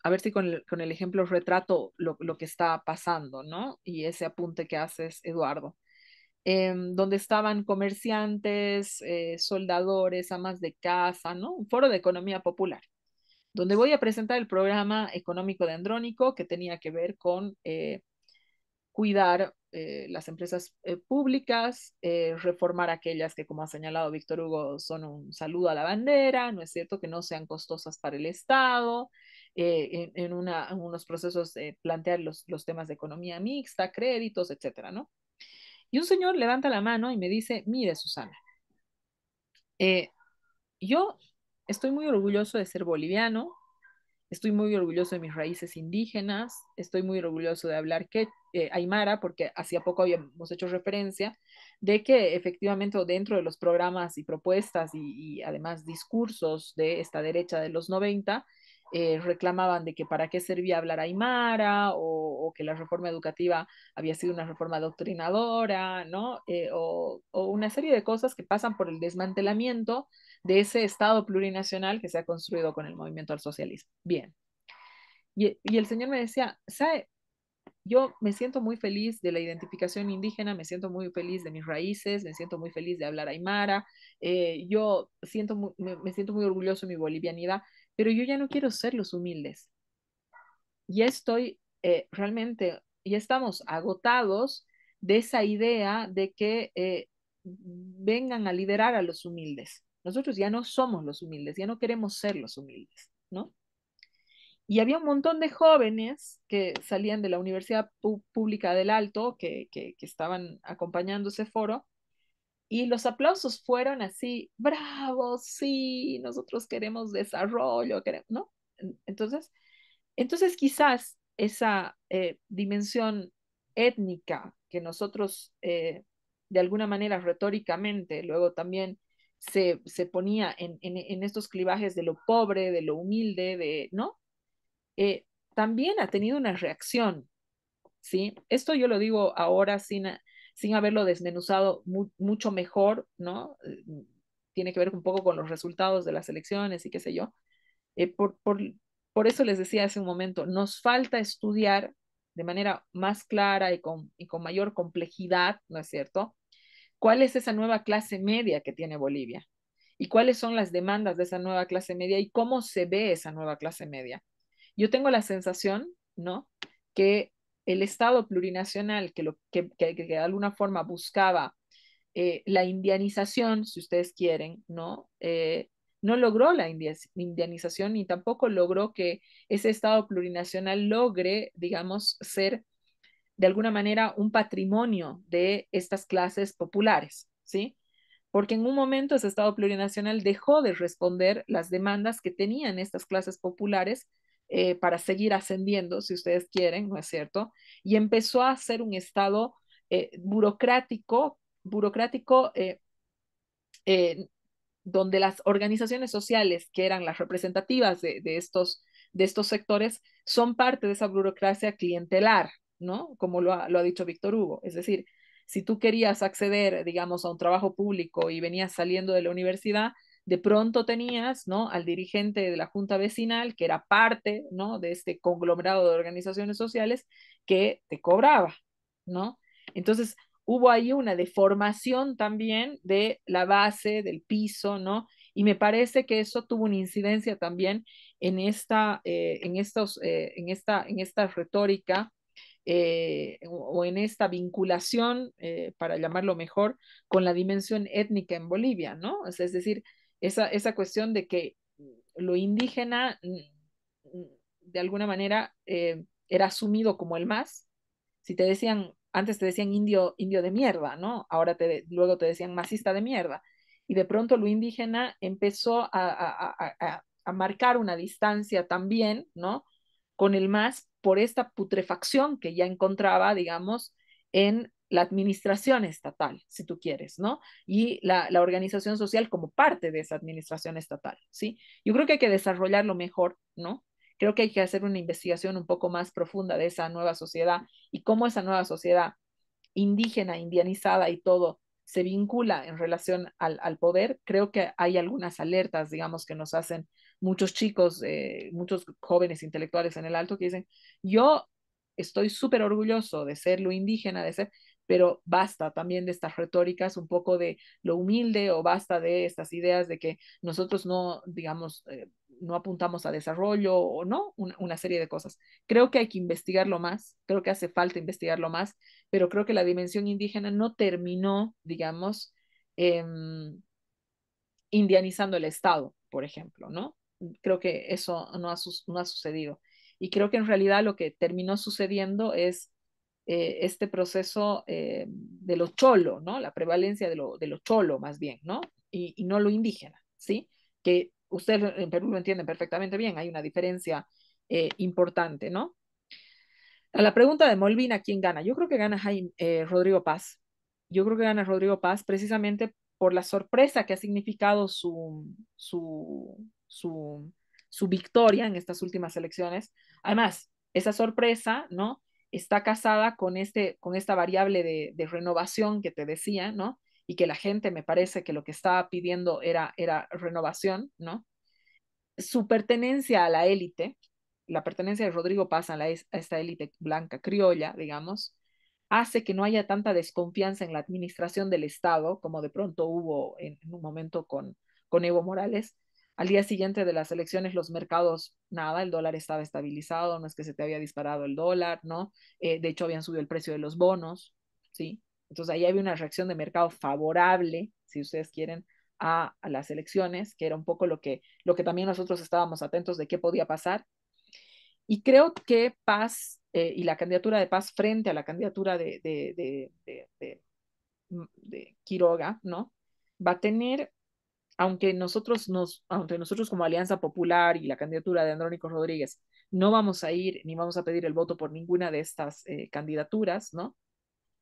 A ver si con el ejemplo retrato lo que está pasando, ¿no? Y ese apunte que haces, Eduardo. Donde estaban comerciantes, soldadores, amas de casa, ¿no? Un foro de economía popular, donde voy a presentar el programa económico de Andrónico, que tenía que ver con cuidar las empresas públicas, reformar aquellas que, como ha señalado Víctor Hugo, son un saludo a la bandera, ¿no es cierto? Que no sean costosas para el Estado, en unos procesos plantear los temas de economía mixta, créditos, etcétera, ¿no? Y un señor levanta la mano y me dice, mire, Susana, eh, yo estoy muy orgulloso de ser boliviano, estoy muy orgulloso de mis raíces indígenas, estoy muy orgulloso de hablar aymara, porque hacía poco habíamos hecho referencia de que efectivamente dentro de los programas y propuestas y además discursos de esta derecha de los 90, reclamaban de que para qué servía hablar aymara o que la reforma educativa había sido una reforma doctrinadora, ¿no? O una serie de cosas que pasan por el desmantelamiento de ese Estado plurinacional que se ha construido con el movimiento al socialismo. Bien. Y el señor me decía, ¿sabe? Yo me siento muy feliz de la identificación indígena, me siento muy feliz de mis raíces, me siento muy feliz de hablar aymara, me siento muy orgulloso de mi bolivianidad, pero yo ya no quiero ser los humildes. Ya estoy realmente, ya estamos agotados de esa idea de que vengan a liderar a los humildes. Nosotros ya no somos los humildes, ya no queremos ser los humildes, ¿no? Y había un montón de jóvenes que salían de la Universidad Pública del Alto, que estaban acompañando ese foro, y los aplausos fueron así, bravo, sí, nosotros queremos desarrollo, queremos, ¿no? Entonces quizás esa dimensión étnica que nosotros de alguna manera retóricamente luego también se ponía en estos clivajes de lo pobre, de lo humilde, ¿no? Eh, También ha tenido una reacción, ¿sí? Esto yo lo digo ahora sin haberlo desmenuzado mucho mejor, ¿no? Tiene que ver un poco con los resultados de las elecciones y qué sé yo, por por eso les decía hace un momento, nos falta estudiar de manera más clara y con mayor complejidad, ¿no es cierto? ¿Cuál es esa nueva clase media que tiene Bolivia? ¿Y cuáles son las demandas de esa nueva clase media y cómo se ve esa nueva clase media? Yo tengo la sensación, ¿no? Que el Estado plurinacional que de alguna forma buscaba la indianización, si ustedes quieren, ¿no? No logró la indianización ni tampoco logró que ese Estado plurinacional logre, digamos, ser de alguna manera un patrimonio de estas clases populares, ¿sí? Porque en un momento ese Estado plurinacional dejó de responder las demandas que tenían estas clases populares para seguir ascendiendo, si ustedes quieren, ¿no es cierto? Y empezó a ser un Estado burocrático eh, donde las organizaciones sociales, que eran las representativas de estos sectores, son parte de esa burocracia clientelar, ¿no? Como lo ha dicho Víctor Hugo. Es decir, si tú querías acceder, digamos, a un trabajo público y venías saliendo de la universidad, de pronto tenías, ¿no? Al dirigente de la junta vecinal, que era parte, ¿no? De este conglomerado de organizaciones sociales, que te cobraba, ¿no? Entonces, hubo ahí una deformación también de la base, del piso, ¿no? Y me parece que eso tuvo una incidencia también en esta retórica o en esta vinculación, para llamarlo mejor, con la dimensión étnica en Bolivia, ¿no? Es decir, esa cuestión de que lo indígena, de alguna manera, era asumido como el más. Si te decían, antes te decían indio, indio de mierda, ¿no? Luego te decían masista de mierda. Y de pronto lo indígena empezó a marcar una distancia también, ¿no? Con el MAS por esta putrefacción que ya encontraba, digamos, en la administración estatal, si tú quieres, ¿no? Y la organización social como parte de esa administración estatal, ¿sí? Yo creo que hay que desarrollarlo mejor, ¿no? Creo que hay que hacer una investigación un poco más profunda de esa nueva sociedad y cómo esa nueva sociedad indígena, indianizada y todo se vincula en relación al poder. Creo que hay algunas alertas, digamos, que nos hacen muchos chicos, muchos jóvenes intelectuales en el Alto que dicen, yo estoy súper orgulloso de ser lo indígena, de ser, pero basta también de estas retóricas, un poco de lo humilde o basta de estas ideas de que nosotros no, digamos, no apuntamos a desarrollo o no, una serie de cosas. Creo que hay que investigarlo más, creo que hace falta investigarlo más, pero creo que la dimensión indígena no terminó, digamos, eh, indianizando el Estado, por ejemplo, ¿no? Creo que eso no ha sucedido. Y creo que en realidad lo que terminó sucediendo es este proceso de lo cholo, ¿no? La prevalencia de lo cholo más bien, ¿no? Y no lo indígena, ¿sí? Que ustedes en Perú lo entienden perfectamente bien, hay una diferencia importante, ¿no? A la pregunta de Molvina, ¿quién gana? Yo creo que gana Rodrigo Paz. Yo creo que gana Rodrigo Paz precisamente por la sorpresa que ha significado su victoria en estas últimas elecciones. Además, esa sorpresa, ¿no? Está casada con esta variable de renovación que te decía, ¿no? Y que la gente me parece que lo que estaba pidiendo era renovación, ¿no? Su pertenencia a la élite, la pertenencia de Rodrigo Paz a esta élite blanca criolla, digamos, hace que no haya tanta desconfianza en la administración del Estado como de pronto hubo en un momento con Evo Morales. Al día siguiente de las elecciones, los mercados, nada, el dólar estaba estabilizado, no es que se te había disparado el dólar, ¿no? De hecho, habían subido el precio de los bonos, ¿sí? Entonces ahí había una reacción de mercado favorable, si ustedes quieren, a las elecciones, que era un poco lo que también nosotros estábamos atentos de qué podía pasar. Y creo que Paz y la candidatura de Paz frente a la candidatura de Quiroga, ¿no? Va a tener, aunque nosotros como Alianza Popular y la candidatura de Andrónico Rodríguez no vamos a ir ni vamos a pedir el voto por ninguna de estas candidaturas, ¿no?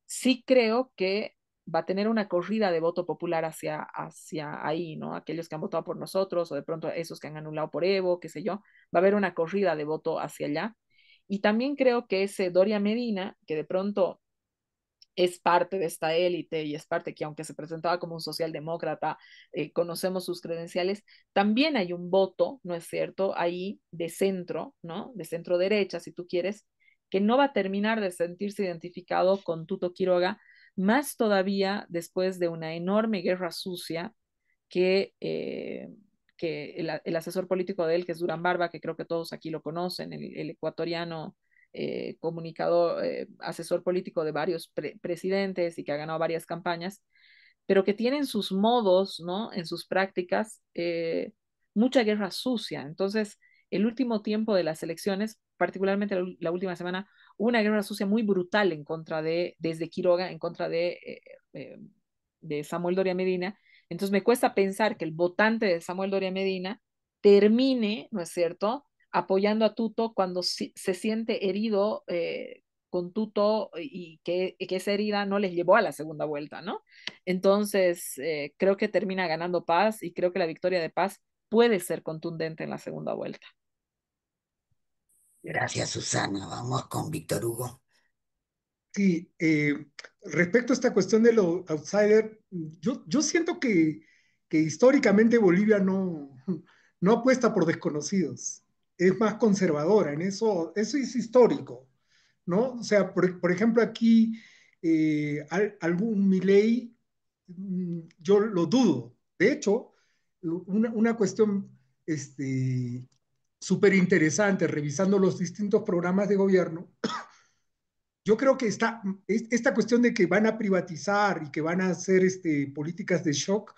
Sí creo que va a tener una corrida de voto popular hacia ahí, ¿no? Aquellos que han votado por nosotros o de pronto esos que han anulado por Evo, qué sé yo, va a haber una corrida de voto hacia allá. Y también creo que ese Doria Medina, que de pronto es parte de esta élite y es parte que, aunque se presentaba como un socialdemócrata, conocemos sus credenciales, también hay un voto, ¿no es cierto?, ahí de centro, ¿no?, de centro derecha, si tú quieres, que no va a terminar de sentirse identificado con Tuto Quiroga, más todavía después de una enorme guerra sucia que el asesor político de él, que es Durán Barba, que creo que todos aquí lo conocen, el ecuatoriano comunicador, asesor político de varios presidentes y que ha ganado varias campañas, pero que tiene en sus modos, ¿no?, en sus prácticas, mucha guerra sucia. Entonces, el último tiempo de las elecciones, particularmente la última semana, hubo una guerra sucia muy brutal en contra desde Quiroga, en contra de Samuel Doria Medina. Entonces me cuesta pensar que el votante de Samuel Doria Medina termine, ¿no es cierto?, apoyando a Tuto cuando se siente herido con Tuto y que esa herida no les llevó a la segunda vuelta, ¿no? Entonces, creo que termina ganando Paz y creo que la victoria de Paz puede ser contundente en la segunda vuelta. Gracias, Susana. Vamos con Víctor Hugo. Sí, respecto a esta cuestión de los outsiders, yo siento que históricamente Bolivia no apuesta por desconocidos, es más conservadora, en eso es histórico, ¿no? O sea, por ejemplo, aquí algún Milei, yo lo dudo. De hecho, una cuestión súper interesante, revisando los distintos programas de gobierno, yo creo que esta cuestión de que van a privatizar y que van a hacer políticas de shock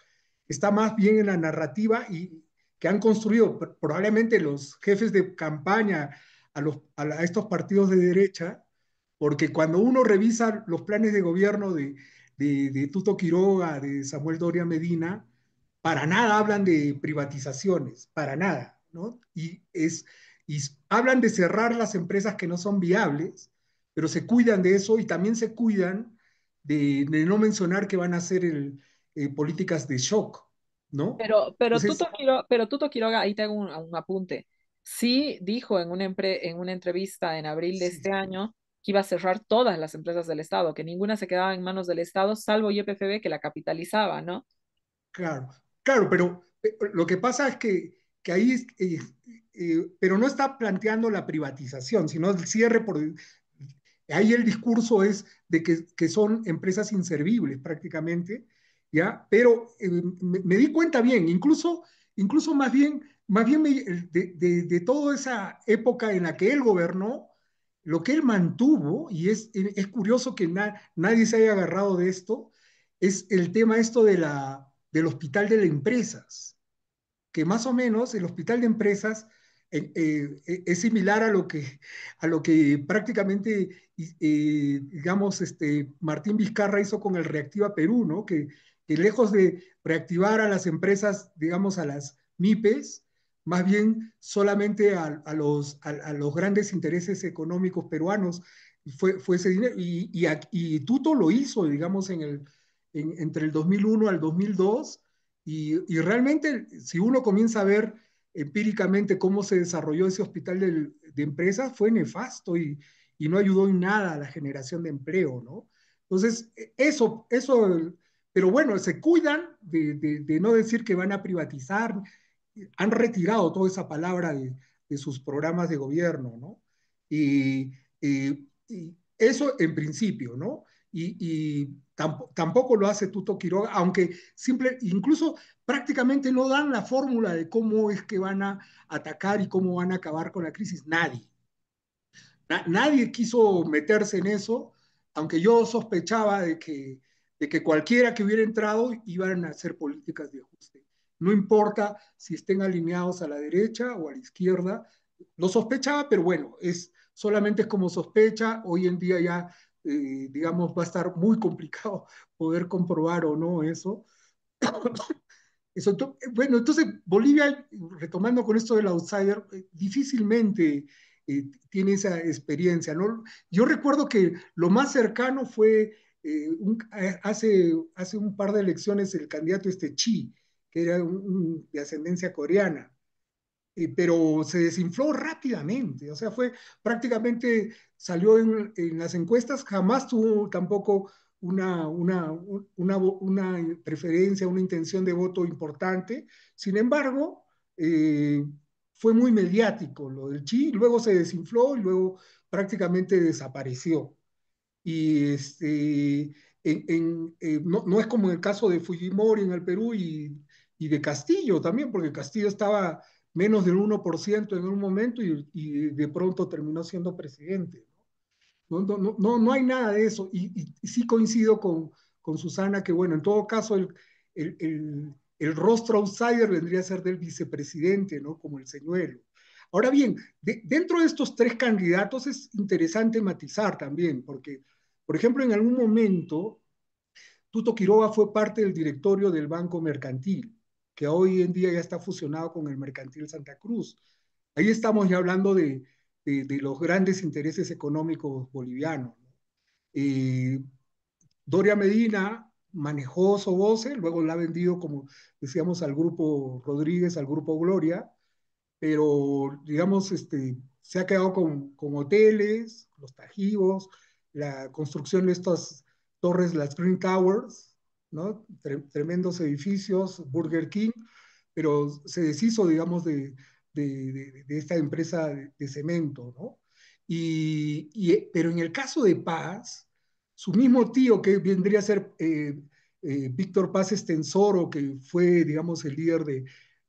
está más bien en la narrativa y que han construido probablemente los jefes de campaña a estos partidos de derecha, porque cuando uno revisa los planes de gobierno de Tuto Quiroga, de Samuel Doria Medina, para nada hablan de privatizaciones, para nada, ¿no? Y hablan de cerrar las empresas que no son viables, pero se cuidan de eso y también se cuidan de no mencionar que van a hacer políticas de shock, ¿no? Entonces, Pero Tuto Quiroga, ahí te hago un apunte. Sí dijo en una entrevista en abril de sí, este año que iba a cerrar todas las empresas del Estado, que ninguna se quedaba en manos del Estado, salvo YPFB, que la capitalizaba, ¿no? claro, claro, pero lo que pasa es que ahí, pero no está planteando la privatización, sino el cierre por... Ahí el discurso es de que son empresas inservibles prácticamente, ¿ya? Pero me di cuenta bien, incluso más bien de toda esa época en la que él gobernó, lo que él mantuvo, y es curioso que nadie se haya agarrado de esto, es el tema esto del hospital de las empresas, que más o menos el hospital de empresas es similar a lo que prácticamente, digamos, Martín Vizcarra hizo con el Reactiva Perú, ¿no? Que lejos de reactivar a las empresas, digamos, a las MIPES, más bien solamente a los grandes intereses económicos peruanos fue ese dinero. Y Tuto lo hizo, digamos, entre el 2001 al 2002 y realmente, si uno comienza a ver empíricamente cómo se desarrolló ese hospital de empresas, fue nefasto y no ayudó en nada a la generación de empleo, ¿no? Entonces, pero bueno, se cuidan de no decir que van a privatizar, han retirado toda esa palabra de sus programas de gobierno, ¿no? Y eso en principio, ¿no? Tampoco lo hace Tuto Quiroga, aunque incluso prácticamente no dan la fórmula de cómo es que van a atacar y cómo van a acabar con la crisis. Nadie quiso meterse en eso, aunque yo sospechaba de que cualquiera que hubiera entrado iban a hacer políticas de ajuste. No importa si estén alineados a la derecha o a la izquierda, lo sospechaba, pero bueno, solamente es como sospecha. Hoy en día ya, digamos, va a estar muy complicado poder comprobar o no eso. Bueno, entonces Bolivia, retomando con esto del outsider, difícilmente tiene esa experiencia, ¿no? Yo recuerdo que lo más cercano fue hace un par de elecciones el candidato Chi, que era de ascendencia coreana, pero se desinfló rápidamente, o sea, prácticamente salió en las encuestas, jamás tuvo tampoco una preferencia, una intención de voto importante. Sin embargo, eh, fue muy mediático lo del Chi, luego se desinfló y luego prácticamente desapareció. Y no, no es como en el caso de Fujimori en el Perú y de Castillo también, porque Castillo estaba menos del 1% en un momento y de pronto terminó siendo presidente. No, no, no, no, no hay nada de eso. Y sí coincido con Susana que, bueno, en todo caso, el rostro outsider vendría a ser del vicepresidente, ¿no? Como el señuelo. Ahora bien, dentro de estos tres candidatos es interesante matizar también, porque, por ejemplo, en algún momento, Tuto Quiroga fue parte del directorio del Banco Mercantil, que hoy en día ya está fusionado con el Mercantil Santa Cruz. Ahí estamos ya hablando de los grandes intereses económicos bolivianos. Eh, Doria Medina manejó Soboce, luego la ha vendido, como decíamos, al grupo Rodríguez, al grupo Gloria, pero digamos, se ha quedado con hoteles, los Tajivos, la construcción de estas torres, las Green Towers, ¿no? Tremendos edificios, Burger King, pero se deshizo, digamos, de esta empresa de cemento, ¿no? Pero en el caso de Paz, su mismo tío, que vendría a ser Víctor Paz Estensoro, que fue, digamos, el líder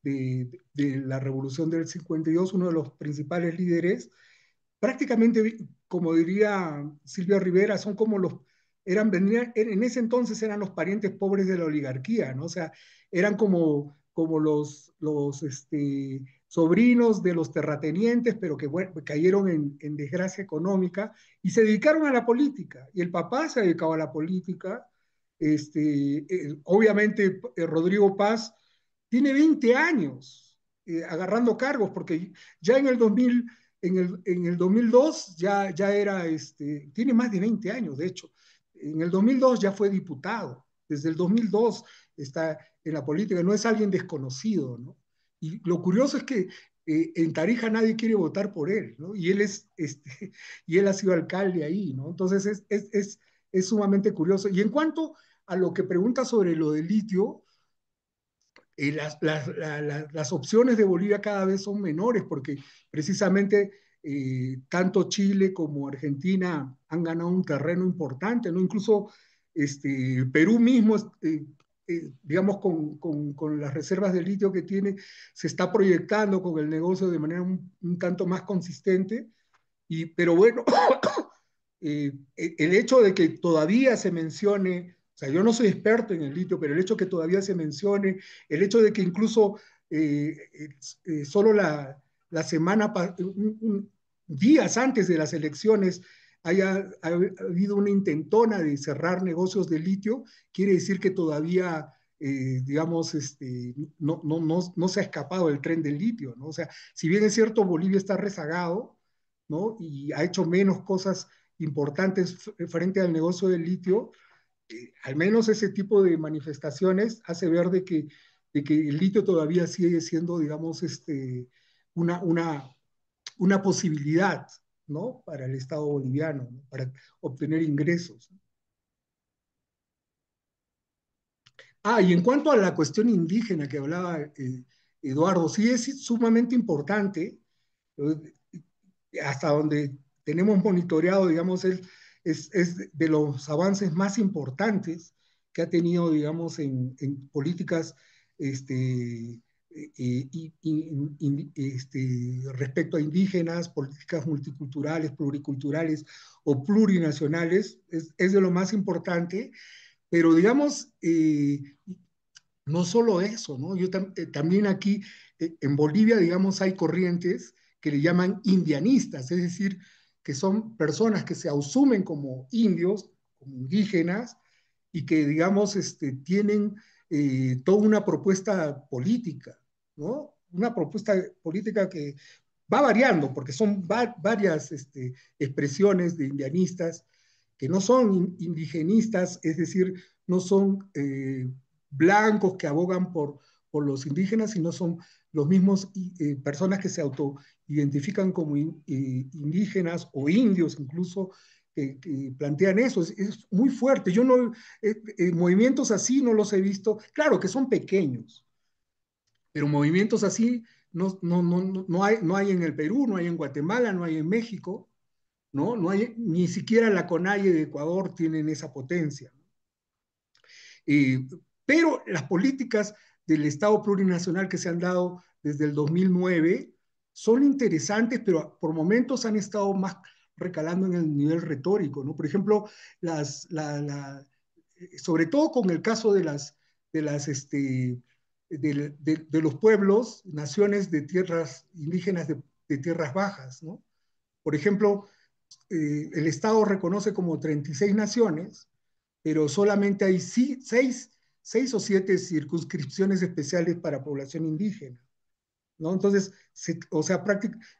de la revolución del 52, uno de los principales líderes, prácticamente, como diría Silvia Rivera, son como en ese entonces eran los parientes pobres de la oligarquía, ¿no? O sea, eran como los sobrinos de los terratenientes, pero que bueno, cayeron en desgracia económica y se dedicaron a la política. Y el papá se dedicaba a la política. Obviamente, Rodrigo Paz tiene 20 años agarrando cargos, porque ya en el 2002 ya era, tiene más de 20 años, de hecho. En el 2002 ya fue diputado. Desde el 2002 está en la política, no es alguien desconocido, ¿no? Y lo curioso es que en Tarija nadie quiere votar por él, ¿no? Y él ha sido alcalde ahí, ¿no? Entonces es sumamente curioso. Y en cuanto a lo que pregunta sobre lo del litio, las opciones de Bolivia cada vez son menores porque precisamente tanto Chile como Argentina han ganado un terreno importante, ¿no? Incluso Perú mismo, digamos, con las reservas de litio que tiene, se está proyectando con el negocio de manera un tanto más consistente. Pero bueno, el hecho de que todavía se mencione, o sea, yo no soy experto en el litio, pero el hecho de que todavía se mencione, el hecho de que incluso solo la semana, días antes de las elecciones, ha habido una intentona de cerrar negocios de litio, quiere decir que todavía, digamos, no se ha escapado el tren del litio, ¿no? O sea, si bien es cierto, Bolivia está rezagado, ¿no? Y ha hecho menos cosas importantes frente al negocio del litio, al menos ese tipo de manifestaciones hace ver de que el litio todavía sigue siendo, digamos, una, una, una posibilidad, ¿no? Para el Estado boliviano, ¿no? Para obtener ingresos. Y en cuanto a la cuestión indígena que hablaba Eduardo, sí es sumamente importante. Hasta donde tenemos monitoreado, digamos, es de los avances más importantes que ha tenido, digamos, en políticas respecto a indígenas, políticas multiculturales, pluriculturales o plurinacionales, es de lo más importante, pero digamos, no solo eso, ¿no? También aquí en Bolivia, digamos, hay corrientes que le llaman indianistas, es decir, que son personas que se asumen como indios, como indígenas, y que, digamos, tienen toda una propuesta política, ¿no? Una propuesta política que va variando, porque son varias expresiones de indianistas que no son indigenistas, es decir, no son blancos que abogan por los indígenas, sino son los mismos personas que se autoidentifican como indígenas o indios incluso, que plantean eso. Es muy fuerte. Yo no, movimientos así no los he visto. Claro que son pequeños, pero movimientos así no hay en el Perú, no hay en Guatemala, no hay en México, ¿no? No hay, ni siquiera la CONAIE de Ecuador tienen esa potencia. Eh, pero las políticas del Estado plurinacional que se han dado desde el 2009 son interesantes, pero por momentos han estado más recalando en el nivel retórico, ¿no? Por ejemplo, sobre todo con el caso de, las, de los pueblos, naciones de tierras indígenas de tierras bajas, ¿no? Por ejemplo, el Estado reconoce como 36 naciones, pero solamente hay seis o siete circunscripciones especiales para población indígena, ¿no? Entonces, o sea,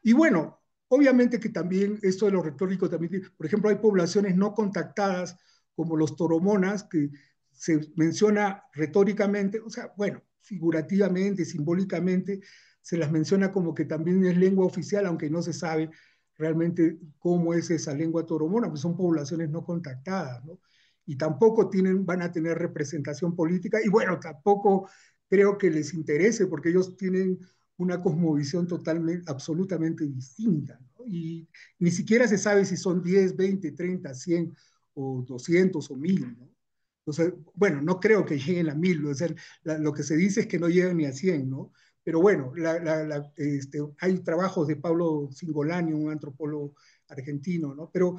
y bueno, obviamente que también esto de lo retórico también, por ejemplo, hay poblaciones no contactadas como los toromonas, que se menciona retóricamente, o sea, bueno, figurativamente, simbólicamente, se las menciona como que también es lengua oficial, aunque no se sabe realmente cómo es esa lengua toromona, pues son poblaciones no contactadas, ¿no? Y tampoco van a tener representación política, y bueno, tampoco creo que les interese, porque ellos tienen una cosmovisión totalmente, absolutamente distinta, ¿no? Y ni siquiera se sabe si son 10, 20, 30, 100 o 200 o 1000, ¿no? Entonces, bueno, no creo que lleguen a 1000, o sea, lo que se dice es que no llegan ni a 100, ¿no? Pero bueno, hay trabajos de Pablo Cingolani, un antropólogo argentino, ¿no? Pero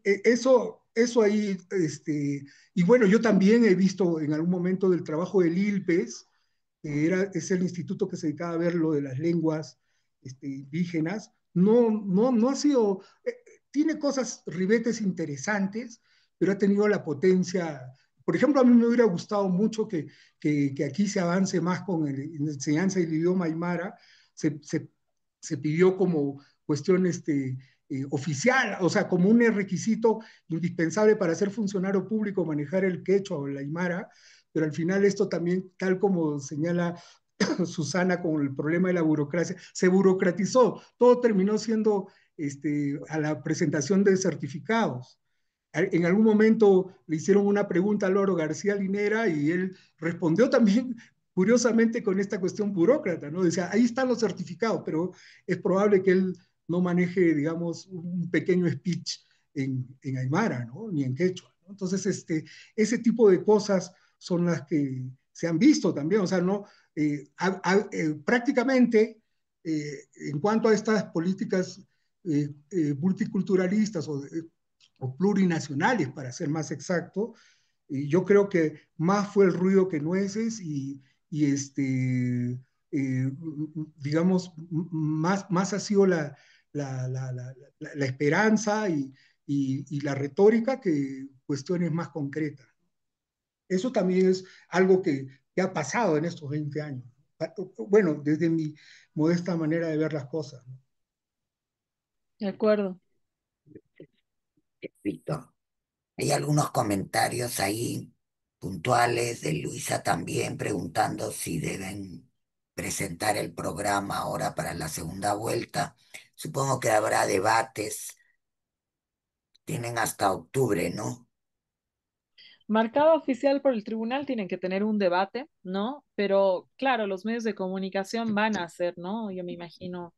eso ahí, y bueno, yo también he visto en algún momento del trabajo del ILPES, es el instituto que se dedicaba a ver lo de las lenguas indígenas, no ha sido, tiene cosas, ribetes interesantes, pero ha tenido la potencia. Por ejemplo, a mí me hubiera gustado mucho que aquí se avance más con la enseñanza del idioma aymara. Se, se, se pidió como cuestión oficial, o sea, como un requisito indispensable para ser funcionario público manejar el quechua o el aymara, pero al final esto también, tal como señala Susana con el problema de la burocracia, se burocratizó, todo terminó siendo a la presentación de certificados. En algún momento le hicieron una pregunta a Loro García Linera y él respondió también curiosamente con esta cuestión burócrata, ¿no? Decía, ahí están los certificados, pero es probable que él no maneje, digamos, un pequeño speech en Aymara, ¿no? Ni en quechua, ¿no? Entonces, ese tipo de cosas son las que se han visto también, o sea, no, prácticamente en cuanto a estas políticas multiculturalistas o plurinacionales, para ser más exacto, yo creo que más fue el ruido que nueces y digamos, más ha sido la esperanza y la retórica que cuestiones más concretas. Eso también es algo que ha pasado en estos 20 años. Bueno, desde mi modesta manera de ver las cosas, ¿no? De acuerdo. Víctor, hay algunos comentarios ahí puntuales de Luisa también preguntando si deben presentar el programa ahora para la segunda vuelta. Supongo que habrá debates, tienen hasta octubre, ¿no? Marcado oficial por el tribunal, tienen que tener un debate, ¿no? Pero claro, los medios de comunicación van a hacer, ¿no? Yo me imagino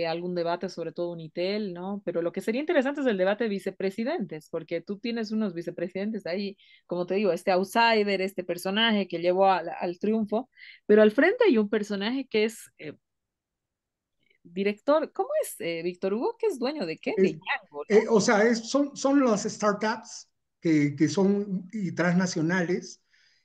algún debate, sobre todo Unitel, ¿no? Pero lo que sería interesante es el debate de vicepresidentes, porque tú tienes unos vicepresidentes ahí, como te digo, este outsider, este personaje que llevó al triunfo, pero al frente hay un personaje que es director, ¿cómo es Víctor Hugo? ¿Que es dueño de qué? De Es, Yango, ¿no? o sea, son las startups que son y transnacionales,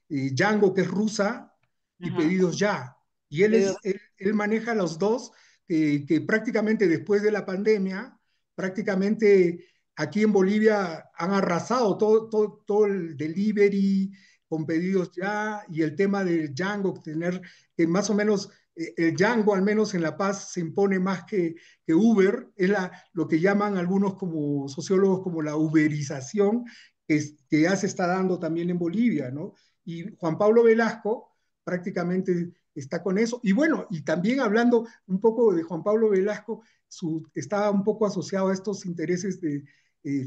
Django, que es rusa, y Ajá. Pedidos Ya. Y Pero, él maneja los dos, que prácticamente después de la pandemia, prácticamente aquí en Bolivia han arrasado todo el delivery con Pedidos Ya y el tema del Django, tener que más o menos el Django, al menos en La Paz, se impone más que Uber, es lo que llaman algunos como sociólogos como la uberización que ya se está dando también en Bolivia, ¿no? Y Juan Pablo Velasco prácticamente está con eso. Y bueno, y también hablando un poco de Juan Pablo Velasco, estaba un poco asociado a estos intereses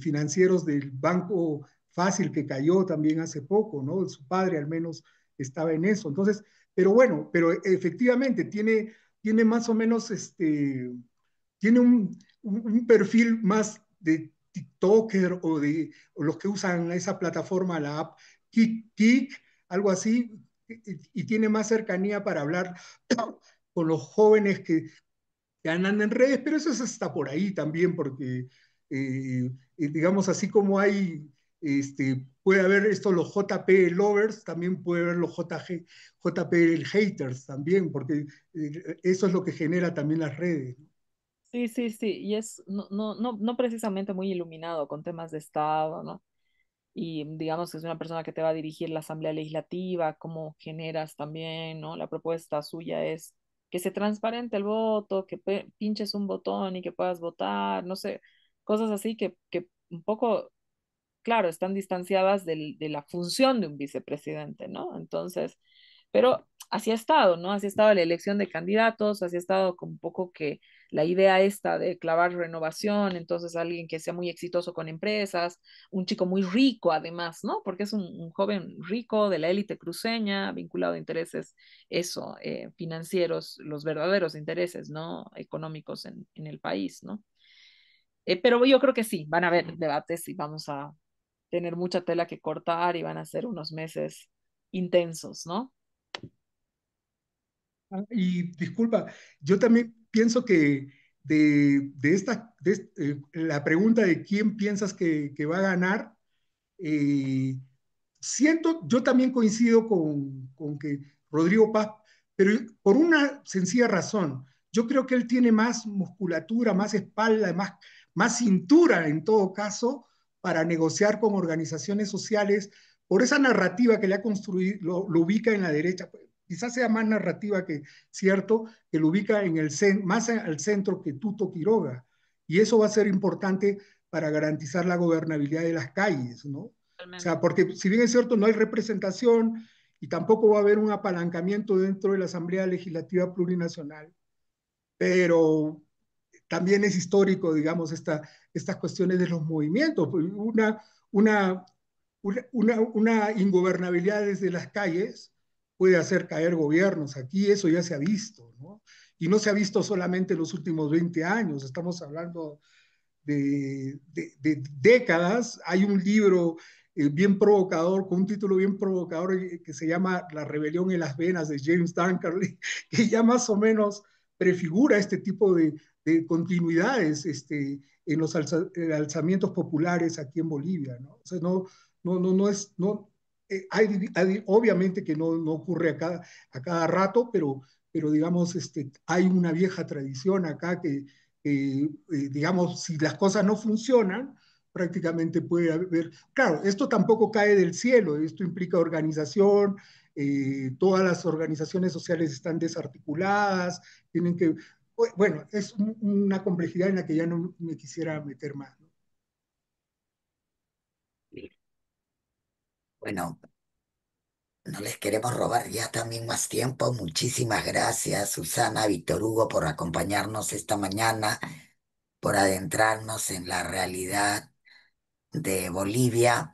financieros del Banco Fácil que cayó también hace poco, ¿no? Su padre al menos estaba en eso. Entonces, pero bueno, pero efectivamente tiene más o menos tiene un perfil más de TikToker o los que usan esa plataforma, la app Kik, algo así, y tiene más cercanía para hablar con los jóvenes que andan en redes, pero eso está por ahí también, porque digamos, así como hay, puede haber esto los JP lovers, también puede haber los JP haters también, porque eso es lo que genera también las redes. Sí, sí, sí, y es no precisamente muy iluminado con temas de Estado, ¿no? Y digamos que es una persona que te va a dirigir la Asamblea Legislativa, cómo generas también, ¿no? La propuesta suya es que se transparente el voto, que pinches un botón y que puedas votar, no sé, cosas así que un poco, claro, están distanciadas de la función de un vicepresidente, ¿no? Entonces, pero así ha estado, ¿no? Así ha estado la elección de candidatos, así ha estado como un poco que la idea esta de clavar renovación, entonces alguien que sea muy exitoso con empresas, un chico muy rico además, ¿no? Porque es un joven rico de la élite cruceña, vinculado a intereses, eso, financieros, los verdaderos intereses, ¿no? Económicos en el país, ¿no? Pero yo creo que sí, van a haber debates y vamos a tener mucha tela que cortar y van a ser unos meses intensos, ¿no? Y disculpa, yo también pienso que la pregunta de quién piensas que va a ganar, eh, yo también coincido con que Rodrigo Paz, pero por una sencilla razón. Yo creo que él tiene más musculatura, más espalda, más cintura en todo caso para negociar con organizaciones sociales por esa narrativa que le ha construido, lo ubica en la derecha. Quizás sea más narrativa que cierto, que lo ubica más al centro que Tuto Quiroga. Y eso va a ser importante para garantizar la gobernabilidad de las calles, ¿no? O sea, Totalmente. porque si bien es cierto, no hay representación y tampoco va a haber un apalancamiento dentro de la Asamblea Legislativa Plurinacional, pero también es histórico, digamos, estas cuestiones de los movimientos. Una, una ingobernabilidad desde las calles puede hacer caer gobiernos. Aquí eso ya se ha visto, ¿no? Y no se ha visto solamente en los últimos 20 años, estamos hablando de décadas. Hay un libro bien provocador, con un título bien provocador que se llama La rebelión en las venas de James Dunkerley, que ya más o menos prefigura este tipo de continuidades en los alzamientos populares aquí en Bolivia, ¿no? O sea, no es, no, obviamente que no ocurre a cada rato, pero digamos, hay una vieja tradición acá digamos, si las cosas no funcionan, prácticamente puede haber, claro, esto tampoco cae del cielo, esto implica organización, todas las organizaciones sociales están desarticuladas, tienen que, bueno, es una complejidad en la que ya no me quisiera meter más, ¿no? Bueno, no les queremos robar ya también más tiempo. Muchísimas gracias, Susana, Víctor Hugo, por acompañarnos esta mañana, por adentrarnos en la realidad de Bolivia.